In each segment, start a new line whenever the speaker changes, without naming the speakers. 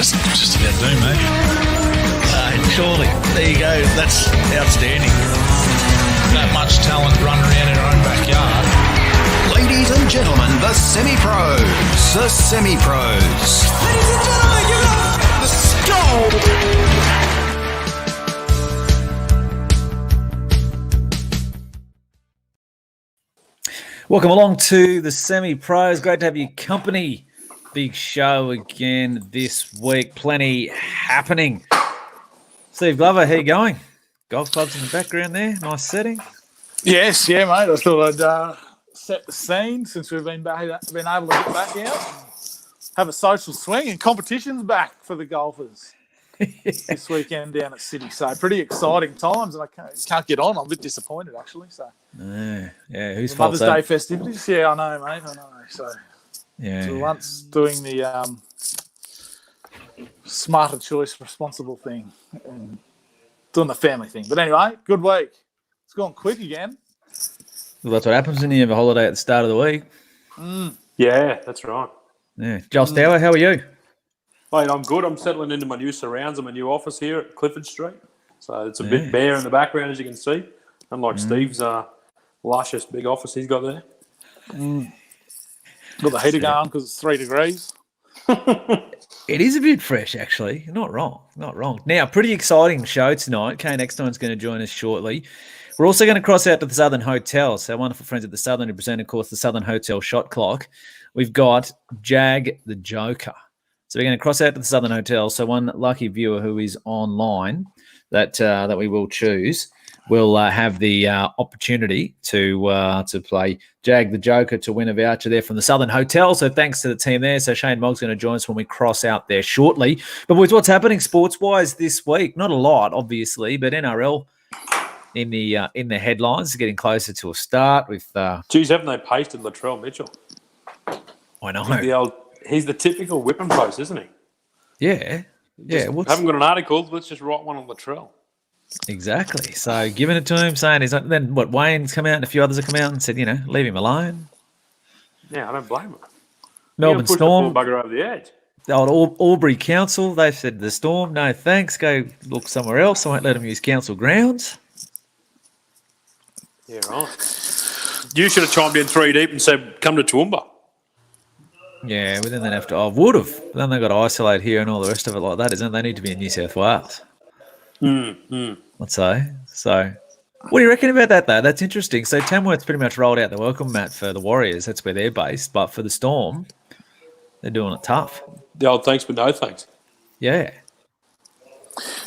just about do, mate. Surely. There you go. That's outstanding. That much talent running around in our own backyard.
Ladies and gentlemen, the semi-pros. The semi-pros. Ladies and gentlemen, give it up. Let's go.
Welcome along to the semi-pros. Great to have you company. Big show again this week. Plenty happening. Steve Glover, how you going? Golf clubs in the background there. Nice setting.
Yes, yeah, mate. I thought I'd set the scene since we've been able to get back out, have a social swing, and competition's back for the golfers this weekend down at City. So pretty exciting times, and I can't get on. I'm a bit disappointed actually. So
yeah, who's fault
Mother's Day festivities? Yeah, I know, mate. I know. So
yeah,
once doing the smarter choice, responsible thing, and doing the family thing. But anyway, good week. It's gone quick again.
Well, that's what happens when you have a holiday at the start of the week.
Yeah, that's right.
Yeah, Joel Stower, how are you?
Mate, I'm good. I'm settling into my new surrounds and my new office here at Clifford Street. So it's a bit bare in the background, as you can see. Unlike Steve's luscious big office he's got there.
Got the heater going because it's 3 degrees.
It is a bit fresh, actually. Not wrong. Now, pretty exciting show tonight. Caine Eckstein's going to join us shortly. We're also going to cross out to the Southern Hotel. So, our wonderful friends at the Southern who present, of course, the Southern Hotel Shot Clock. We've got Jag the Joker. So, we're going to cross out to the Southern Hotel. So, one lucky viewer who is online that we will choose will have the opportunity to play Jag the Joker to win a voucher there from the Southern Hotel. So thanks to the team there. So Shayne Mogg's going to join us when we cross out there shortly. But boys, what's happening sports-wise this week? Not a lot, obviously, but NRL in the headlines is getting closer to a start with.
Geez, haven't they pasted Latrell Mitchell?
I know.
He's the typical whipping post, isn't he?
Yeah.
Haven't got an article. Let's just write one on Latrell.
Exactly. So giving it to him, saying he's then what Wayne's come out and a few others have come out and said, leave him alone.
Yeah, I don't blame him.
Melbourne Storm,
the poor bugger over the edge.
The old Albury Council, they've said the Storm, no thanks, go look somewhere else. I won't let them use council grounds.
Yeah, right. You should have chimed in 3 deep and said, come to Toowoomba.
Yeah, but then they'd have to. I would have. But then they've got to isolate here and all the rest of it like that, isn't it? They need to be in New South Wales. Let's say. So, what do you reckon about that, though? That's interesting. So, Tamworth's pretty much rolled out the welcome mat for the Warriors. That's where they're based. But for the Storm, they're doing it tough.
The old thanks, but no thanks.
Yeah.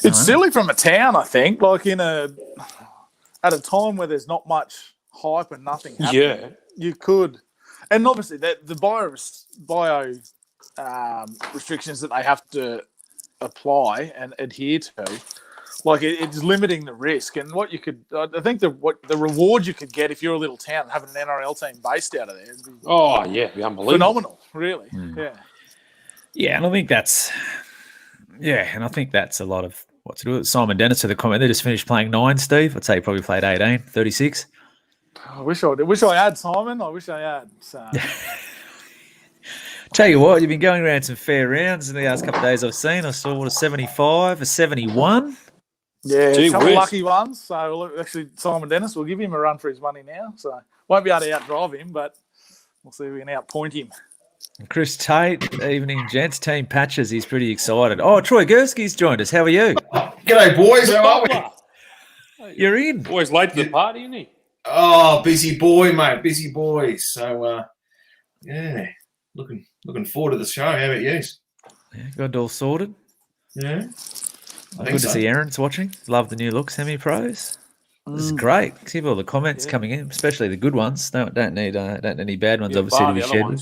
It's silly from a town, I think. Like at a time where there's not much hype and nothing happening.
Yeah.
You could. And obviously, the bio restrictions that they have to apply and adhere to, like it's limiting the risk. And what you could, I think the reward you could get if you're a little town having an NRL team based out of there, it'd be
it'd be unbelievable,
phenomenal, really.
Yeah, and I think that's a lot of what to do with Simon Dennis to the comment. They just finished playing 9, Steve. I'd say he probably played 18, 36.
I wish I had, Simon. I wish I had. So.
Tell you what, you've been going around some fair rounds in the last couple of days I've seen. I saw a 75, a 71.
Yeah, a couple of lucky ones. So actually, Simon Dennis, we'll give him a run for his money now. So won't be able to outdrive him, but we'll see if we can outpoint him.
And Chris Tate, evening gents, team patches. He's pretty excited. Oh, Troy Gurski's joined us. How are you?
G'day, boys. How are we?
You're in.
Always late to the party, isn't he?
Oh, busy boy, mate. Busy boy. So, looking forward to the show. How about you?
Yeah, got it all sorted.
Yeah.
Good to see Aaron's watching. Love the new look, semi-pros. This is great. See all the comments coming in, especially the good ones. Don't need any bad ones, obviously, to be shared.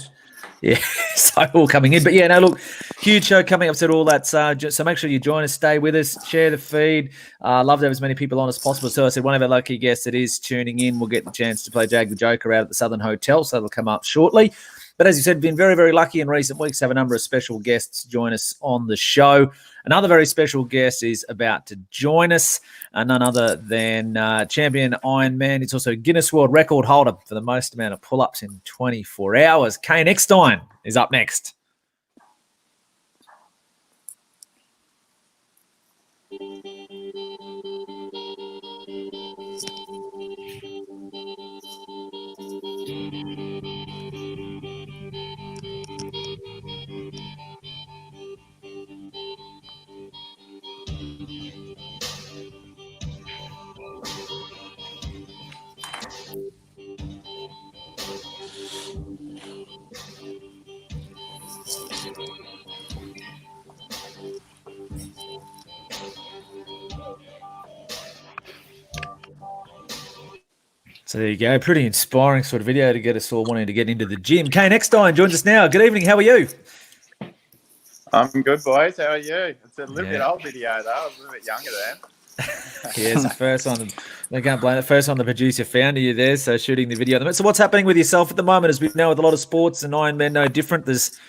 Yeah, so all coming in. But yeah, no, look, huge show coming up. Said all that. So make sure you join us, stay with us, share the feed. Love to have as many people on as possible. So I said one of our lucky guests that is tuning in will get the chance to play Jag the Joker out at the Southern Hotel. So that'll come up shortly. But as you said, been very, very lucky in recent weeks to have a number of special guests join us on the show. Another very special guest is about to join us, none other than champion IronMan. It's also Guinness World Record holder for the most amount of pull-ups in 24 hours. Caine Eckstein is up next. So there you go. Pretty inspiring sort of video to get us all wanting to get into the gym. Caine Eckstein joins us now. Good evening. How are you?
I'm good, boys. How are you? It's a little bit old video, though. I was a little bit younger then.
Yeah, it's the first one. They can't blame it. First one the producer found you there, so shooting the video. So what's happening with yourself at the moment? As we know with a lot of sports and Ironman, no different. There's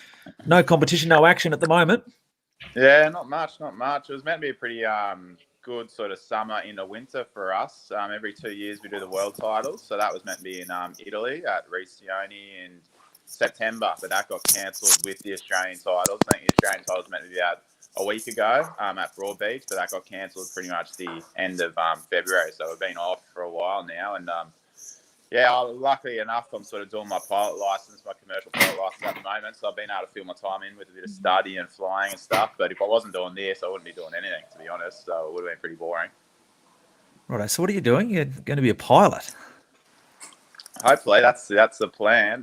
no competition, no action at the moment.
Yeah, not much. It was meant to be a pretty good sort of summer into winter for us. Every 2 years we do the world titles, so that was meant to be in Italy at Riccione in September, but that got cancelled with the Australian titles. I think the Australian titles meant to be out a week ago at Broadbeach, but that got cancelled pretty much the end of February. So we've been off for a while now, and luckily enough, I'm sort of doing my pilot license, my commercial pilot license at the moment. So I've been able to fill my time in with a bit of study and flying and stuff. But if I wasn't doing this, I wouldn't be doing anything, to be honest. So it would have been pretty boring.
Right. So what are you doing? You're going to be a pilot.
Hopefully, that's the plan.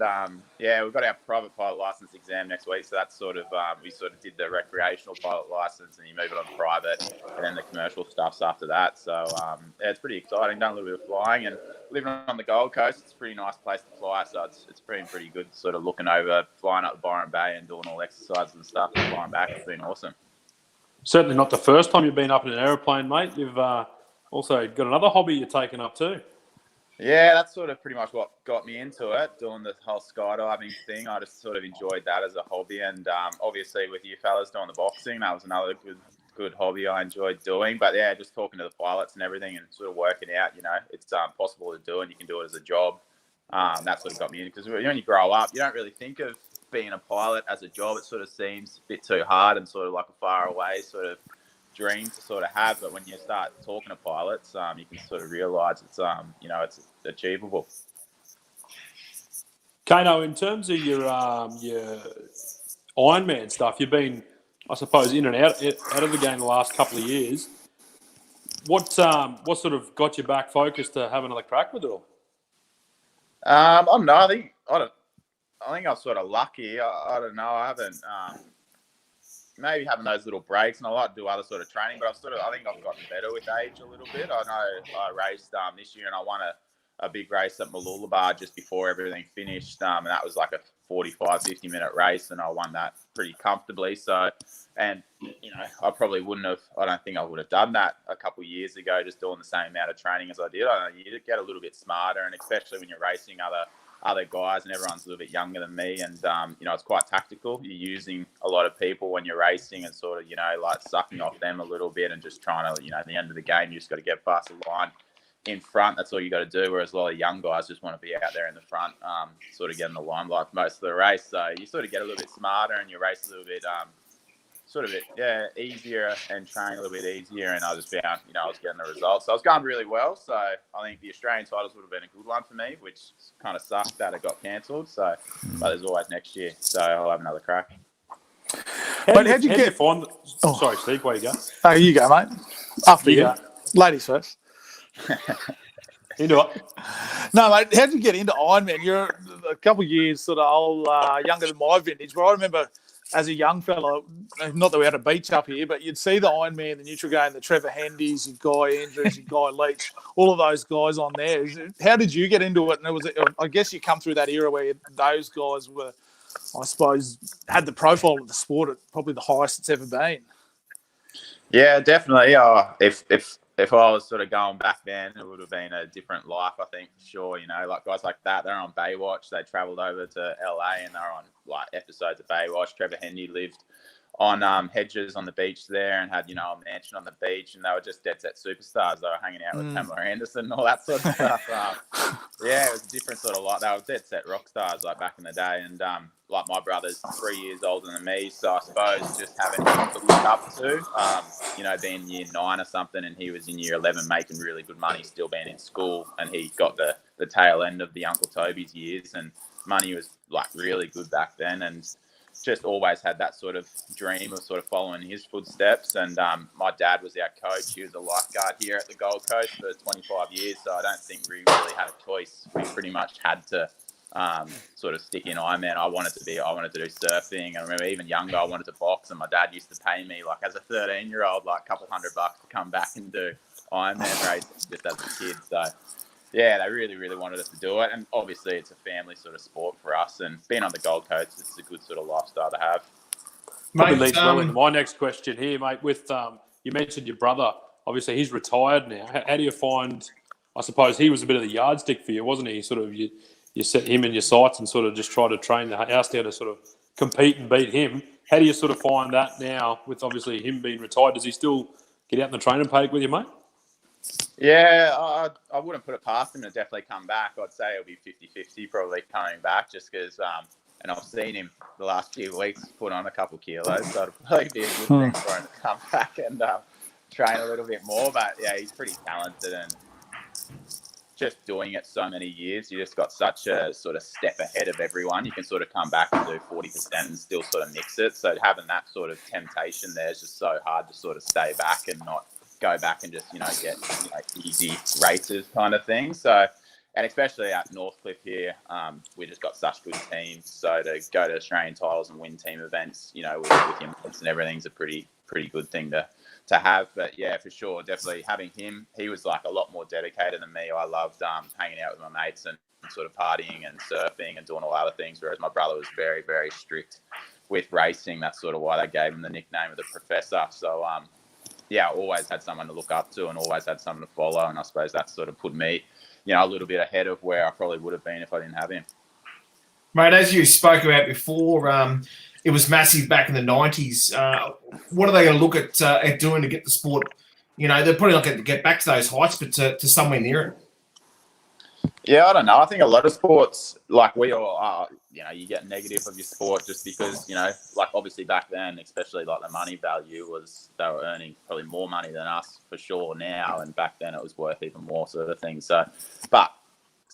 We've got our private pilot license exam next week, so that's sort of we sort of did the recreational pilot license, and you move it on to private, and then the commercial stuff's after that. So it's pretty exciting. Done a little bit of flying, and living on the Gold Coast, it's a pretty nice place to fly. So it's been pretty good, sort of looking over, flying up the Byron Bay and doing all exercises and stuff, and flying back. It's been awesome.
Certainly not the first time you've been up in an aeroplane, mate. You've also got another hobby you're taking up too.
Yeah, that's sort of pretty much what got me into it, doing the whole skydiving thing. I just sort of enjoyed that as a hobby. And obviously with you fellas doing the boxing, that was another good hobby I enjoyed doing. But yeah, just talking to the pilots and everything and sort of working out, it's possible to do and you can do it as a job. That sort of got me in because when you grow up, you don't really think of being a pilot as a job. It sort of seems a bit too hard and sort of like a far away sort of dream to sort of have, but when you start talking to pilots, you can sort of realise it's it's achievable.
Kano, in terms of your Ironman stuff, you've been, I suppose, in and out of the game the last couple of years. What sort of got you back focused to have another crack with it all?
I don't know. I think I'm sort of lucky. I don't know. I haven't. Maybe having those little breaks, and I like to do other sort of training, but I think I've gotten better with age a little bit. I know I raced this year and I won a big race at Mooloolaba just before everything finished, and that was like a 50 minute race, and I won that pretty comfortably. So, and I probably I don't think I would have done that a couple of years ago, just doing the same amount of training as I did. I know you get a little bit smarter, and especially when you're racing other guys, and everyone's a little bit younger than me, and it's quite tactical. You're using a lot of people when you're racing and sort of like sucking off them a little bit and just trying to at the end of the game you just got to get past the line in front. That's all you got to do, whereas a lot of young guys just want to be out there in the front, sort of getting the limelight for most of the race. So you sort of get a little bit smarter and you race a little bit easier and train a little bit easier, and I just found I was getting the results. So I was going really well. So I think the Australian titles would have been a good one for me, which kind of sucked that it got cancelled. So, but there's always next year, so I'll have another crack.
How'd you get?
Sorry, Steve, where you go?
Oh, you go, mate. After you,
go.
Ladies first.
Into it.
No, mate. How'd you get into Ironman? You're a couple of years sort of old, younger than my vintage. But I remember as a young fella, not that we had a beach up here, but you'd see the Ironman, the Nutrigrain, the Trevor Hendys, your Guy Andrews, your Guy Leach, all of those guys on there. How did you get into it? And I guess you come through that era where those guys were, I suppose, had the profile of the sport at probably the highest it's ever been.
Yeah, definitely. If I was sort of going back then, it would have been a different life, I think, for sure. Like guys like that, they're on Baywatch. They travelled over to LA and they're on like episodes of Baywatch. Trevor Hendy lived on Hedges on the beach there and had, a mansion on the beach, and they were just dead set superstars. They were hanging out with Pamela Anderson and all that sort of stuff. It was a different sort of life. They were dead set rock stars like back in the day. And like my brother's 3 years older than me, so I suppose just having him to look up to, being year 9 or something, and he was in year 11 making really good money, still being in school, and he got the tail end of the Uncle Toby's years, and money was like really good back then, and just always had that sort of dream of sort of following his footsteps. And my dad was our coach. He was a lifeguard here at the Gold Coast for 25 years, so I don't think we really had a choice. We pretty much had to sort of stick in Ironman. I wanted to do surfing. I remember even younger, I wanted to box, and my dad used to pay me like as a 13-year-old, like a couple $100 to come back and do Ironman races just as a kid. So yeah, they really, really wanted us to do it. And obviously it's a family sort of sport for us. And being on the Gold Coast, it's a good sort of lifestyle to have.
Probably
Mate,
leads well into my next question here, mate. With you mentioned your brother. Obviously, he's retired now. How do you find? I suppose he was a bit of the yardstick for you, wasn't he? Sort of you set him in your sights and sort of just try to train the house down to sort of compete and beat him. How do you sort of find that now with obviously him being retired? Does he still get out in the training paddock with you, mate?
Yeah, I wouldn't put it past him to definitely come back. I'd say it'll be 50-50 probably coming back just because, and I've seen him the last few weeks put on a couple kilos, so it'll probably be a good thing for him to come back and train a little bit more. But yeah, he's pretty talented and just doing it so many years, you just got such a sort of step ahead of everyone. You can sort of come back and do 40% and still sort of mix it. So having that sort of temptation there is just so hard to sort of stay back and not go back and just, get easy races kind of thing. So, and especially at Northcliffe here, we just got such good teams. So to go to Australian titles and win team events, with your mates and everything's a pretty good thing to have. But yeah, for sure, definitely having him, he was like a lot more dedicated than me. I loved hanging out with my mates and sort of partying and surfing and doing all other things, whereas my brother was very, very strict with racing. That's sort of why they gave him the nickname of the Professor. So yeah, I always had someone to look up to and always had someone to follow, and I suppose that sort of put me a little bit ahead of where I probably would have been if I didn't have him.
Mate, as you spoke about before, it was massive back in the 90s. What are they going to look at doing to get the sport? They're probably not going to get back to those heights, but to somewhere near it.
Yeah, I don't know. I think a lot of sports, like we all are, you get negative of your sport just because, like obviously back then, especially like the money value was, they were earning probably more money than us for sure now. And back then it was worth even more sort of thing. So, but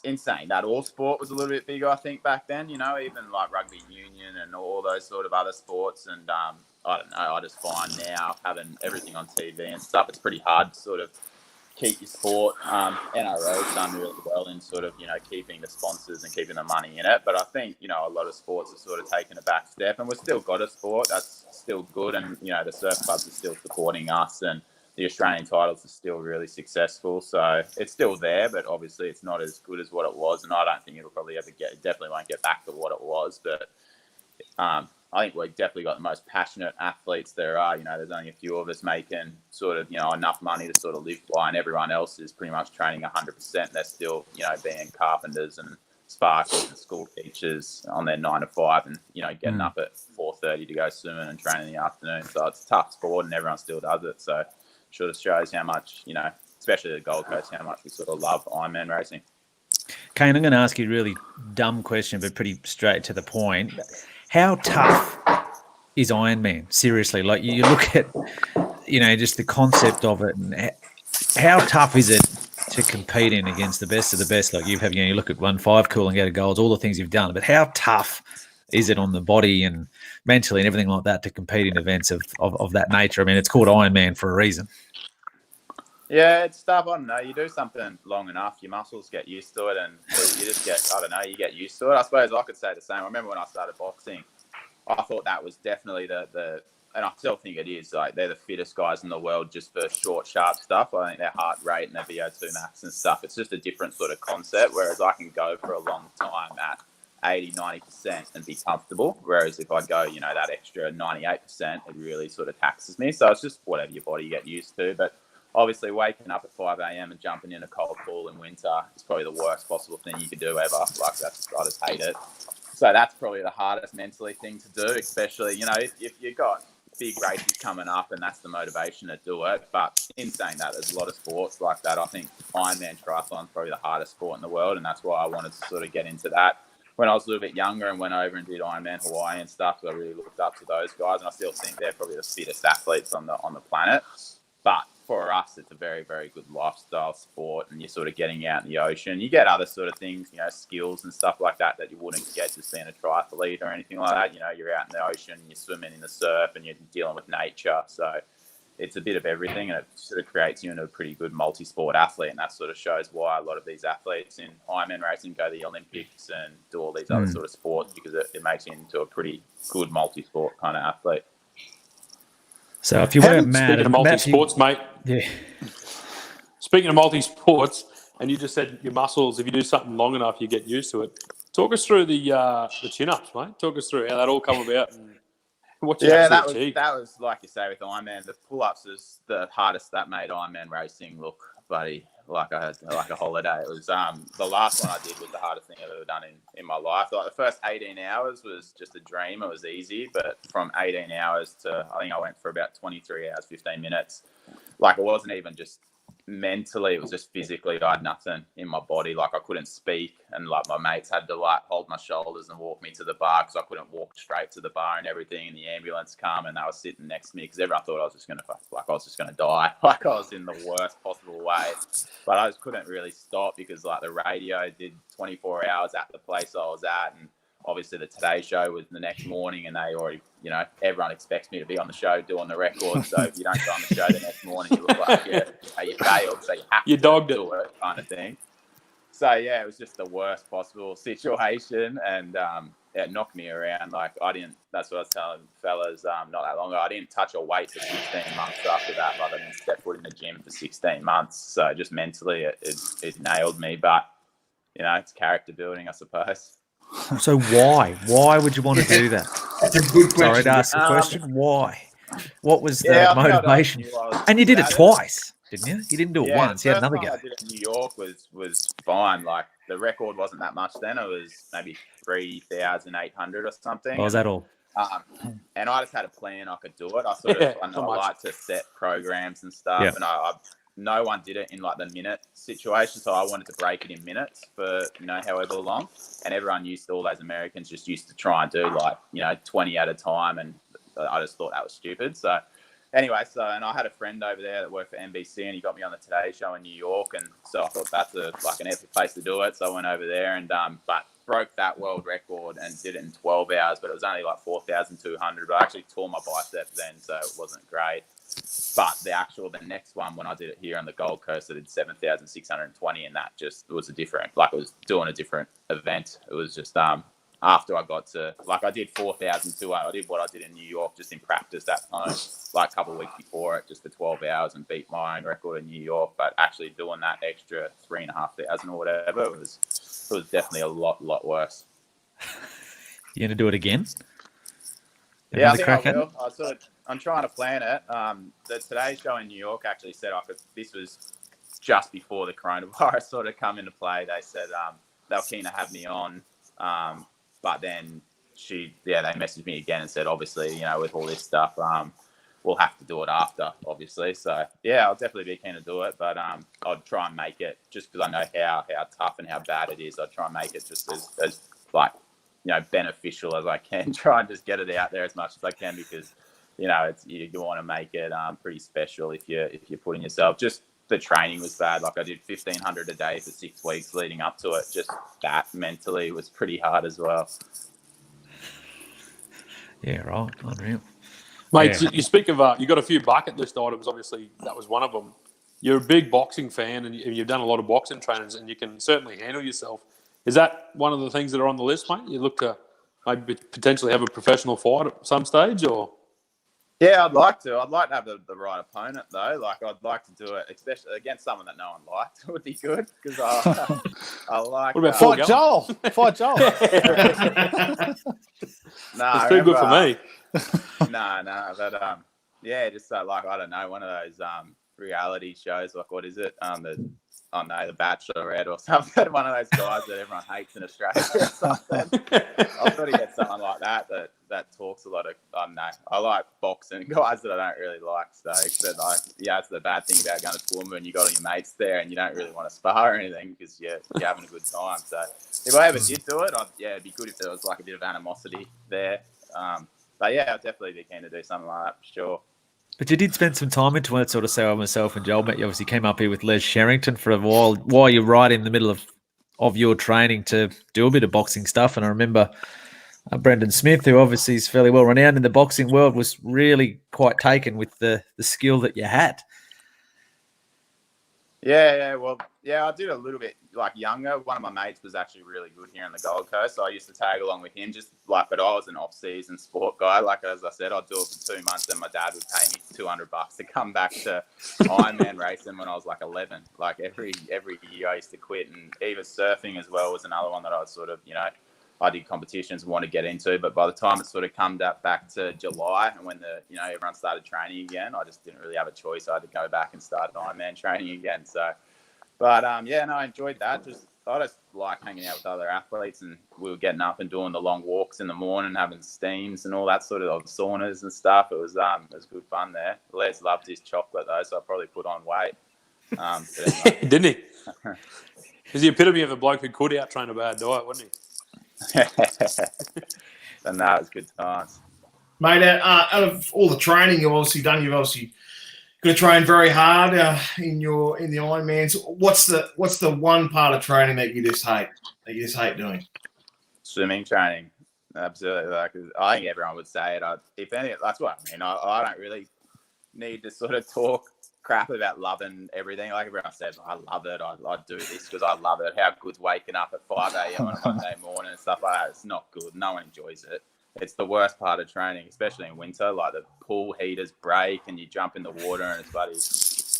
in saying that, all sport was a little bit bigger, I think, back then, even like rugby union and all those sort of other sports. And I don't know, I just find now having everything on TV and stuff, it's pretty hard to sort of keep your sport. NRL's done really well in sort of, keeping the sponsors and keeping the money in it. But I think, a lot of sports are sort of taking a back step, and we've still got a sport that's still good. And, the surf clubs are still supporting us, and the Australian titles are still really successful. So it's still there, but obviously it's not as good as what it was. And I don't think it'll probably ever definitely won't get back to what it was. But I think we've definitely got the most passionate athletes there are. There's only a few of us making sort of, enough money to sort of live by, and everyone else is pretty much training 100%. They're still, being carpenters and sparkers and school teachers on their 9 to 5 and, getting up at 4:30 to go swimming and training in the afternoon. So it's a tough sport and everyone still does it. So it sort of shows how much, especially the Gold Coast, how much we sort of love Ironman racing.
Kane, I'm going to ask you a really dumb question, but pretty straight to the point. How tough is Ironman? Seriously, like you look at, just the concept of it, and how tough is it to compete in against the best of the best? Like you look at 1-5 Coolangatta Golds, all the things you've done, but how tough is it on the body and mentally and everything like that to compete in events of that nature? I mean, it's called Ironman for a reason.
Yeah, it's tough. I don't know. You do something long enough, your muscles get used to it, and you just get, you get used to it. I suppose I could say the same. I remember when I started boxing, I thought that was definitely the and I still think it is, like they're the fittest guys in the world just for short, sharp stuff. I think their heart rate and their VO2 max and stuff, it's just a different sort of concept, whereas I can go for a long time at 80-90% and be comfortable, whereas if I go that extra 98%, it really sort of taxes me. So it's just whatever your body get used to. But obviously waking up at 5 a.m. and jumping in a cold pool in winter is probably the worst possible thing you could do ever. Like I just hate it. So that's probably the hardest mentally thing to do, especially, if you've got big races coming up and that's the motivation to do it. But in saying that, there's a lot of sports like that. I think Ironman triathlon is probably the hardest sport in the world, and that's why I wanted to sort of get into that when I was a little bit younger and went over and did Ironman Hawaii and stuff. So I really looked up to those guys, and I still think they're probably the fittest athletes on the planet. But for us, it's a very, very good lifestyle sport, and you're sort of getting out in the ocean. You get other sort of things, skills and stuff like that you wouldn't get just being a triathlete or anything like that. You're out in the ocean, you're swimming in the surf, and you're dealing with nature. So it's a bit of everything, and it sort of creates you into a pretty good multi-sport athlete, and that sort of shows why a lot of these athletes in Ironman racing go to the Olympics and do all these other sort of sports, because it makes you into a pretty good multi-sport kind of athlete.
So if you weren't mad
speaking of multi-sports, mate.
Yeah.
Speaking of multi-sports, and you just said your muscles, if you do something long enough, you get used to it. Talk us through the chin-ups, mate. Talk us through how that all come about and what you actually achieved.
That was like you say with Ironman. The pull-ups was the hardest that made Ironman racing look, buddy, like a holiday. It was the last one I did was the hardest thing I've ever done in my life. Like the first 18 hours was just a dream. It was easy, but from 18 hours to I think I went for about 23 hours, 15 minutes. Like it wasn't even just mentally, it was just physically. I had nothing in my body. Like I couldn't speak, and like my mates had to like hold my shoulders and walk me to the bar because I couldn't walk straight to the bar and everything. And the ambulance come and they were sitting next to me because everyone thought I was just gonna die. Like I was in the worst possible way, but I just couldn't really stop because like the radio did 24 hours at the place I was at, and obviously the Today Show was the next morning, and they already, everyone expects me to be on the show doing the record. So if you don't go on the show the next morning, you look like you failed. So you have to do it, kind of thing. So yeah, it was just the worst possible situation, and it knocked me around. Like that's what I was telling fellas not that long ago. I didn't touch a weight for 16 months after that. Like I didn't step foot in the gym for 16 months. So just mentally, it nailed me. But it's character building, I suppose.
So why would you want to do that?
That's a good question.
Sorry to ask the question. Why? What was the motivation? And you did it twice, didn't you? You didn't do it once. You had another go.
I did it in New York was fine. Like the record wasn't that much then. It was maybe 3,800 or something.
Oh, was that all?
And I just had a plan I could do it. I like to set programs and stuff, and I no one did it in like the minute situation, so I wanted to break it in minutes for however long. And everyone all those Americans just used to try and do like 20 at a time, and I just thought that was stupid. So anyway, and I had a friend over there that worked for NBC, and he got me on the Today Show in New York, and so I thought that's an epic place to do it. So I went over there and but broke that world record and did it in 12 hours, but it was only like 4,200. But I actually tore my bicep then, so it wasn't great. But the next one, when I did it here on the Gold Coast, I did 7,620, and that just was it was doing a different event. It was just after I got to, I did 4,200. I did what I did in New York just in practice that time, like a couple of weeks before it, just for 12 hours and beat my own record in New York. But actually doing that extra 3,500 or whatever, it was definitely a lot worse.
You going to do it again?
Yeah, I think I will. I'm trying to plan it. The Today Show in New York actually said this was just before the coronavirus sort of come into play. They said they were keen to have me on, but then they messaged me again and said, obviously, with all this stuff, we'll have to do it after, obviously. So yeah, I'll definitely be keen to do it, but I'll try and make it just because I know how tough and how bad it is. I'll try and make it just as beneficial as I can. Try and just get it out there as much as I can because you want to make it pretty special if you're putting yourself. Just the training was bad. Like I did 1,500 a day for 6 weeks leading up to it. Just that mentally was pretty hard as well. Yeah,
right. Unreal.
Mate, you speak of you got a few bucket list items. Obviously, that was one of them. You're a big boxing fan, and you've done a lot of boxing trainings, and you can certainly handle yourself. Is that one of the things that are on the list, mate? You look to maybe potentially have a professional fight at some stage, or?
Yeah, I'd like to. I'd like to have the right opponent, though. Like, I'd like to do it, especially against someone that no one liked. It would be good because I like.
What about
fight Joel? Fight Joel.
It's too good for me.
No, but just like I don't know, one of those reality shows. Like, what is it? The Bachelorette or something. One of those guys that everyone hates in Australia or something. I've got to get someone like that talks a lot of, I don't know. I like boxing guys that I don't really like. So, except it's the bad thing about going to Toowoomba and you got all your mates there and you don't really want to spar or anything because you're having a good time. So, if I ever did do it, it'd be good if there was like a bit of animosity there. But yeah, I'd definitely be keen to do something like that for sure.
But you did spend some time into it, sort of say myself and Joel met. You obviously came up here with Les Sherrington for a while you're right in the middle of your training to do a bit of boxing stuff. And I remember Brendan Smith, who obviously is fairly well renowned in the boxing world, was really quite taken with the skill that you had.
Well, I did a little bit like younger. One of my mates was actually really good here on the Gold Coast, so I used to tag along with him. But I was an off-season sport guy. Like as I said, I'd do it for 2 months, and my dad would pay me $200 to come back to IronMan racing when I was like 11. Like every year I used to quit, and even surfing as well was another one that I was sort of, I did competitions and want to get into, but by the time it sort of come back to July and when everyone started training again, I just didn't really have a choice. I had to go back and start Ironman training again. So, but I enjoyed that. I just like hanging out with other athletes, and we were getting up and doing the long walks in the morning, having steams and all that sort of saunas and stuff. It was good fun there. Les loved his chocolate though, so I probably put on weight.
Didn't he? He's the epitome of a bloke who could out train a bad diet, wasn't he?
And that was good times,
mate. Out of all the training you've obviously done, you've obviously got to train very hard in the Ironmans. What's the one part of training that you just hate doing?
Swimming training, absolutely. Like I think everyone would say it. If any, that's what I mean. I don't really need to sort of talk crap about loving everything. Like everyone says, I love it. I do this because I love it. How good's waking up at 5 a.m. on a Monday morning and stuff like that. It's not good. No one enjoys it. It's the worst part of training, especially in winter. Like the pool heaters break and you jump in the water and it's bloody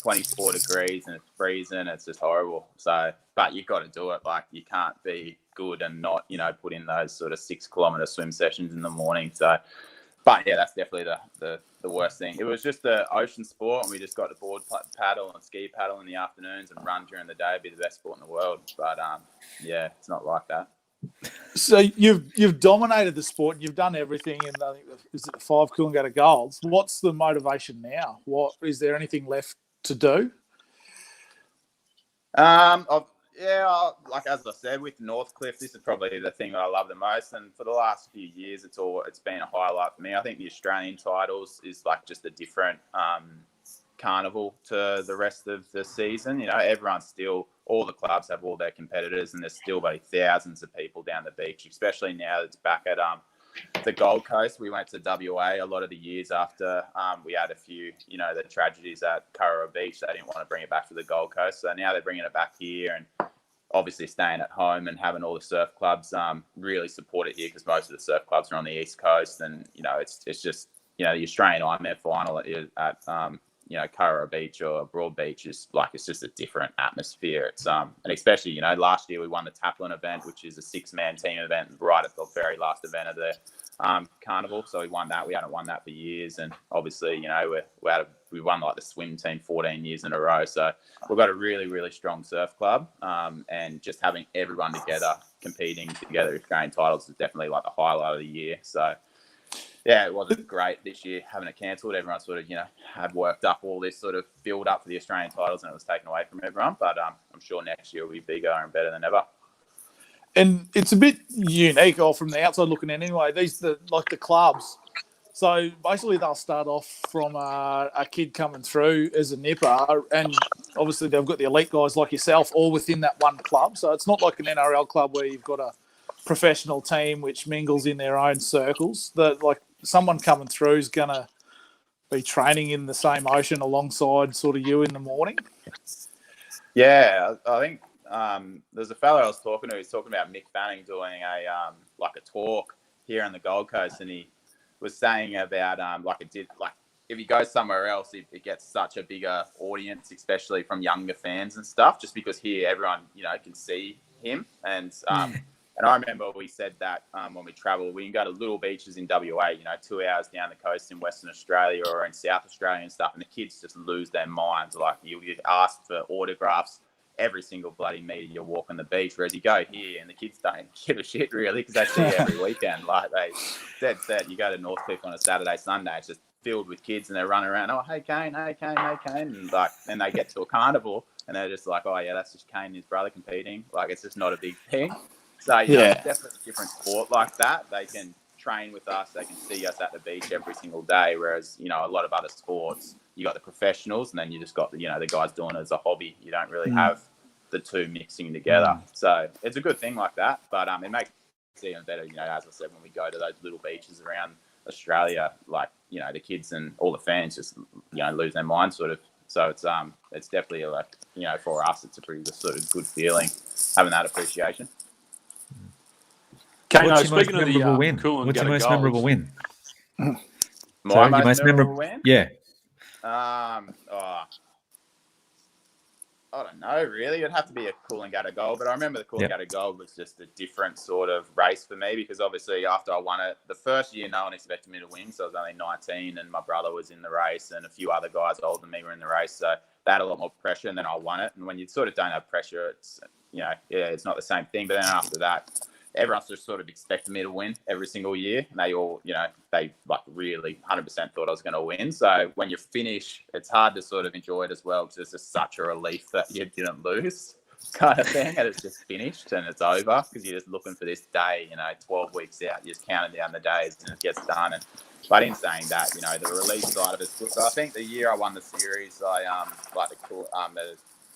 24 degrees and it's freezing. It's just horrible. So, but you've got to do it. Like you can't be good and not, put in those sort of 6 kilometre swim sessions in the morning. So, but yeah, that's definitely the worst thing. It was just the ocean sport, and we just got to board paddle and ski paddle in the afternoons and run during the day. It'd be the best sport in the world. But it's not like that.
So you've dominated the sport and you've done everything. And I think is it the 5 Coolangatta Golds? What's the motivation now? What is there anything left to do?
Like as I said, with Northcliffe, this is probably the thing that I love the most. And for the last few years, it's been a highlight for me. I think the Australian titles is like just a different carnival to the rest of the season. Everyone's still, all the clubs have all their competitors, and there's still about thousands of people down the beach, especially now that it's back at the Gold Coast. We went to WA a lot of the years after we had a few, the tragedies at Corowa Beach. They didn't want to bring it back to the Gold Coast. So now they're bringing it back here, and obviously staying at home and having all the surf clubs really support it here, because most of the surf clubs are on the East Coast. And, it's just, the Australian Ironman final at Corowa Beach or Broad Beach is like, it's just a different atmosphere. It's and especially, last year we won the Taplin event, which is a 6-man team event right at the very last event of the carnival. So we won that. We hadn't won that for years. And obviously, we won like the swim team 14 years in a row. So we've got a really, really strong surf club. And just having everyone together, competing together, Australian titles is definitely like the highlight of the year. So yeah, it wasn't great this year having it cancelled. Everyone sort of, had worked up all this sort of build up for the Australian titles, and it was taken away from everyone. But I'm sure next year will be bigger and better than ever.
And it's a bit unique, or from the outside looking in anyway, the clubs. So basically they'll start off from a kid coming through as a nipper, and obviously they've got the elite guys like yourself all within that one club. So it's not like an NRL club where you've got a professional team which mingles in their own circles. Like someone coming through is going to be training in the same ocean alongside sort of you in the morning.
Yeah, I think there's a fellow I was talking to. He's talking about Mick Fanning doing a talk here on the Gold Coast, and he was saying about if he goes somewhere else, it gets such a bigger audience, especially from younger fans and stuff. Just because here everyone can see him, and I remember we said that when we travel, we can go to little beaches in WA, 2 hours down the coast in Western Australia or in South Australia and stuff, and the kids just lose their minds. Like you ask for autographs every single bloody meter you walk on the beach, whereas you go here and the kids don't give a shit really, because they see it every weekend. Like they dead set. You go to Northcliffe on a Saturday, Sunday, it's just filled with kids, and they're running around. Oh, hey Caine, and then they get to a carnival and they're just like, oh yeah, that's just Caine and his brother competing. Like it's just not a big thing. So it's definitely a different sport like that. They can train with us, they can see us at the beach every single day, whereas a lot of other sports, you got the professionals, and then you just got the guys doing it as a hobby. You don't really have the two mixing together. So it's a good thing like that, but it makes it even better. As I said, when we go to those little beaches around Australia, like the kids and all the fans just lose their minds sort of So it's definitely for us, it's a pretty sort of good feeling having that appreciation.
Kano,
What's your most
speaking of the
memorable win?
Coolangatta
What's your most
Gold,
memorable win?
My most memorable win?
Yeah.
I don't know, really. It'd have to be a Coolangatta Gold, but I remember the Coolangatta Gold was just a different sort of race for me because obviously after I won it, the first year no one expected me to win, so I was only 19 and my brother was in the race and a few other guys older than me were in the race, so they had a lot more pressure and then I won it. And when you sort of don't have pressure, it's, it's not the same thing. But then after that, everyone's just sort of expected me to win every single year. And they all, they like really 100% thought I was going to win. So when you finish, it's hard to sort of enjoy it as well because it's just such a relief that you didn't lose kind of thing. And it's just finished and it's over because you're just looking for this day, 12 weeks out, you're just counting down the days and it gets done. But in saying that, the relief side of it's good. So I think the year I won the series, the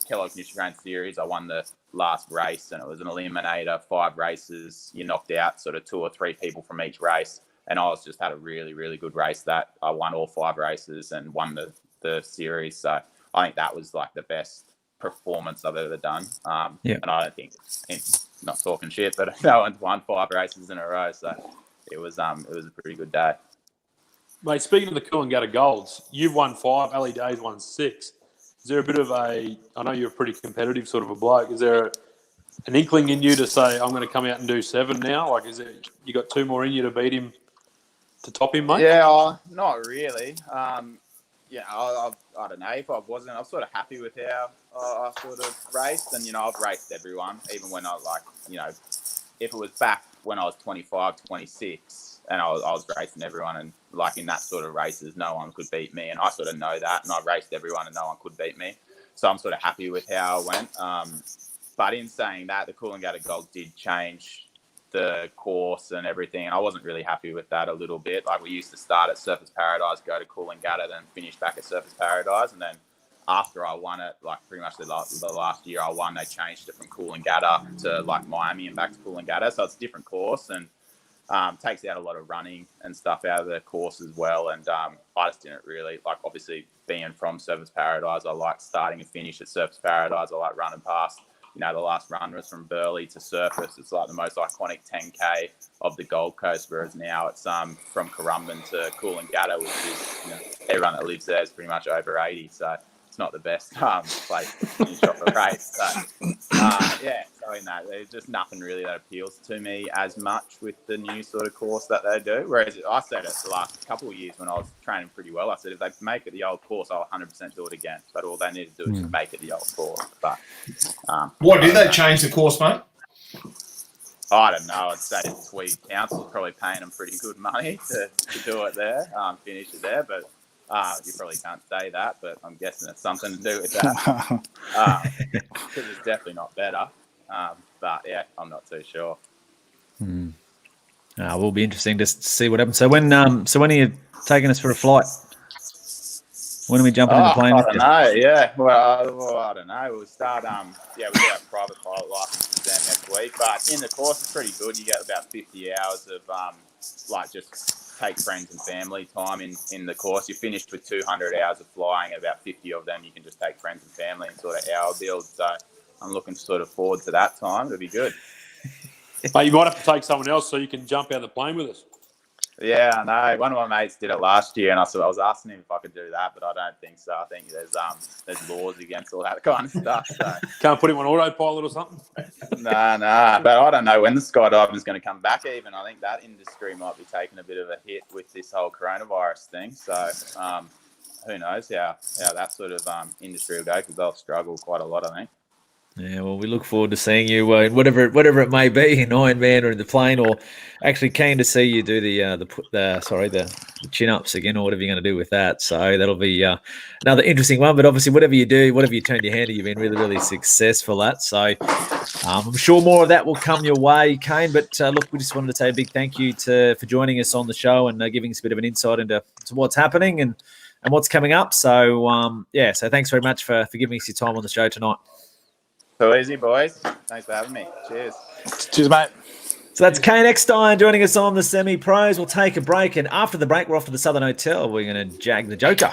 Kellogg's Nutrigrain Series, I won the last race and it was an eliminator, 5 races. You knocked out sort of 2 or 3 people from each race. And I was just had a really, really good race that I won all 5 races and won the series. So I think that was like the best performance I've ever done. And I don't think, not talking shit, but no one's won 5 races in a row. So it was a pretty good day.
Mate, speaking of the Coolangatta Golds, you've won 5, Ali Day's won 6. Is there a bit of I know you're a pretty competitive sort of a bloke. Is there an inkling in you to say, I'm going to come out and do 7 now? Like, you got 2 more in you to beat him, to top him, mate?
Yeah, not really. I don't know. If I wasn't, I'm sort of happy with how I sort of raced. And, I've raced everyone, even when if it was back when I was 25, 26, and I was racing everyone, and like in that sort of races, no one could beat me, and I sort of know that, and I raced everyone, and no one could beat me, so I'm sort of happy with how I went. But in saying that, the Coolangatta Gold did change the course and everything, and I wasn't really happy with that a little bit. Like we used to start at Surfers Paradise, go to Coolangatta, then finish back at Surfers Paradise, and then after I won it, like pretty much the last year I won, they changed it from Coolangatta to like Miami and back to Coolangatta, so it's a different course and takes out a lot of running and stuff out of the course as well. And I just didn't really like, obviously being from Surfers Paradise, I like starting and finish at Surfers Paradise. I like running past, the last run was from Burleigh to Surfers. It's like the most iconic 10K of the Gold Coast, whereas now it's from Currumbin to Coolangatta, which is, everyone that lives there is pretty much over 80. So it's not the best place to finish off a race. So in that, there's just nothing really that appeals to me as much with the new sort of course that they do. Whereas I said it the last couple of years when I was training pretty well, I said if they make it the old course, I'll 100% do it again. But all they need to do is just make it the old course. But
what did they change the course, mate?
I don't know. I'd say Tweed Council's probably paying them pretty good money to do it there, finish it there. But you probably can't say that, but I'm guessing it's something to do with that. Because it's definitely not better. But yeah, I'm not too sure.
Will be interesting to see what happens. So when are you taking us for a flight? When are we jumping in the plane?
I don't know. Yeah, well, I don't know. We'll start. We get our private pilot licenses then next week. But in the course, it's pretty good. You get about 50 hours of just take friends and family time in the course. You're finished with 200 hours of flying, and about 50 of them you can just take friends and family and sort of hour build. So I'm looking sort of forward to that time. It'll be good.
But you might have to take someone else so you can jump out of the plane with us.
Yeah, I know. One of my mates did it last year, and I was asking him if I could do that, but I don't think so. I think there's laws against all that kind of stuff. So
can't put him on autopilot or something.
No. But I don't know when the skydiving is going to come back. Even I think that industry might be taking a bit of a hit with this whole coronavirus thing. So who knows how that sort of industry will go, because they'll struggle quite a lot, I think.
Yeah, well, we look forward to seeing you in whatever it may be, in Ironman or in the plane, or actually keen to see you do the chin-ups again, or whatever you're going to do with that. So that'll be another interesting one. But obviously, whatever you turn your hand to, you've been really, really successful at. So I'm sure more of that will come your way, Caine. But look, we just wanted to say a big thank you for joining us on the show and giving us a bit of an insight into what's happening and what's coming up. So so thanks very much for giving us your time on the show tonight.
So easy, boys. Thanks for having me. Cheers.
Cheers, mate.
So that's Caine Eckstein joining us on the Semi-Pros. We'll take a break, and after the break, we're off to the Southern Hotel. We're going to jag the Joker.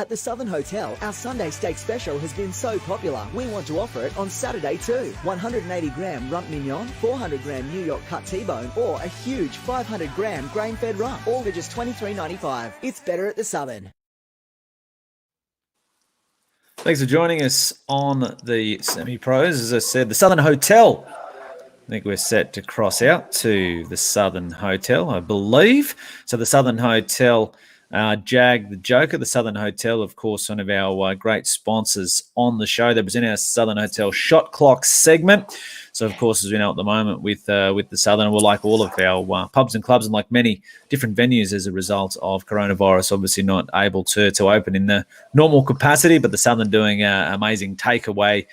At the Southern Hotel, our Sunday steak special has been so popular, we want to offer it on Saturday too. 180-gram rump mignon, 400-gram New York cut T-bone, or a huge 500-gram grain-fed rump, all for just $23.95. It's better at the Southern.
Thanks for joining us on the Semi-Pros. As I said, the Southern Hotel. I think we're set to cross out to the Southern Hotel, I believe. So the Southern Hotel... Jag the Joker, the Southern Hotel, of course, one of our great sponsors on the show. They present our Southern Hotel Shot Clock segment. So, of course, as we know at the moment with the Southern, we're like all of our pubs and clubs and like many different venues as a result of coronavirus, obviously not able to open in the normal capacity, but the Southern doing an amazing takeaway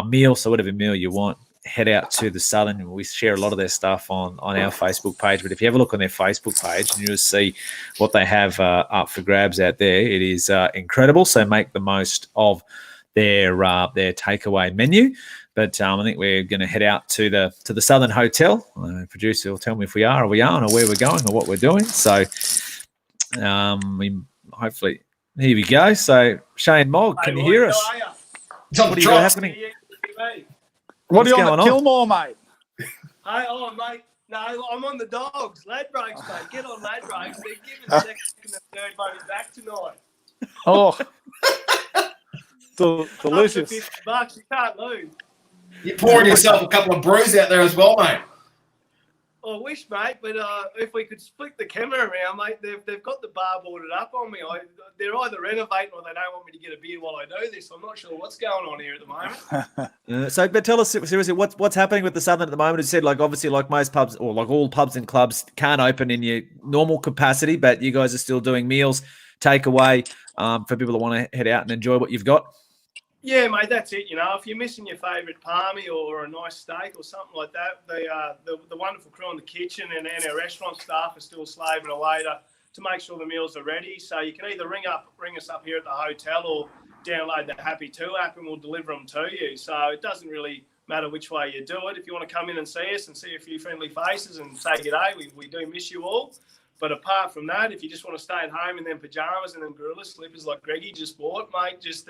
meal. So whatever meal you want, head out to the Southern. We share a lot of their stuff on our Facebook page, but if you have a look on their Facebook page, and you'll see what they have up for grabs out there. It is incredible. So make the most of their takeaway menu. But I think we're going to head out to the Southern Hotel. Producer will tell me if we are or we aren't, or where we're going or what we're doing. So we hopefully here we go. So Shayne Mogg, can you hear us? What are you happening?
What are you on
going
at Kilmore, mate?
Hey, mate. No, I'm on the Dogs. Ladbrokes, mate. Get on Ladbrokes. They're giving second and third money back tonight.
Oh, delicious.
Up to $50, you can't lose.
You're pouring yourself a couple of brews out there as well, mate.
I wish, mate, but if we could split the camera around, mate, they've got the bar boarded up on me. They're either renovating or they don't want me to get a beer while I do this. I'm not sure what's going on here at the moment.
But tell us seriously, what's happening with the Southern at the moment? As you said, like obviously, like most pubs or like all pubs and clubs can't open in your normal capacity, but you guys are still doing meals, takeaway for people that want to head out and enjoy what you've got.
Yeah, mate, that's it. You know, if you're missing your favourite palmy or a nice steak or something like that, the wonderful crew in the kitchen and our restaurant staff are still slaving away to make sure the meals are ready. So you can either ring us up here at the hotel or download the Happy 2 app and we'll deliver them to you. So it doesn't really matter which way you do it. If you want to come in and see us and see a few friendly faces and say g'day, we do miss you all. But apart from that, if you just want to stay at home in them pyjamas and them gorilla slippers like Greggy just bought, mate, just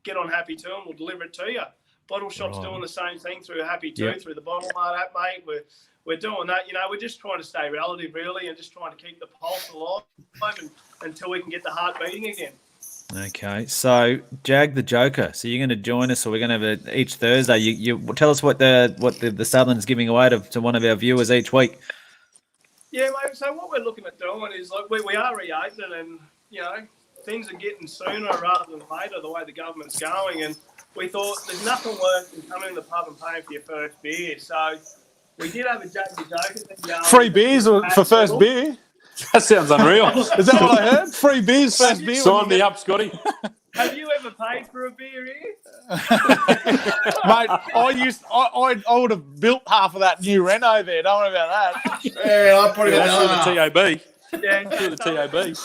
get on Happy 2 and we'll deliver it to you. Bottle Shop's doing the same thing through Happy 2, through the Bottle Mart app, mate. We're doing that. You know, we're just trying to stay relative, really, and just trying to keep the pulse alive until we can get the heart beating again.
Okay, so Jag the Joker. So you're going to join us, or we're going to have it each Thursday. You tell us what the Southern's giving away to one of our viewers each week.
Yeah, mate. So what we're looking at doing is like we are reopening, and you know things are getting sooner rather than later the way the government's going. And we thought there's nothing worse than coming in the pub and paying for your first beer. So we did have a Jag the Joker thing.
Free beers for first beer.
That sounds unreal.
Is that what I heard? Free beers, first beer.
Sign me up, Scotty.
Have you ever paid for a beer here?
Mate, I would have built half of that new Renault there. Don't worry about that.
Yeah, I put it
That's through the TAB.
Yeah,
Through the TAB.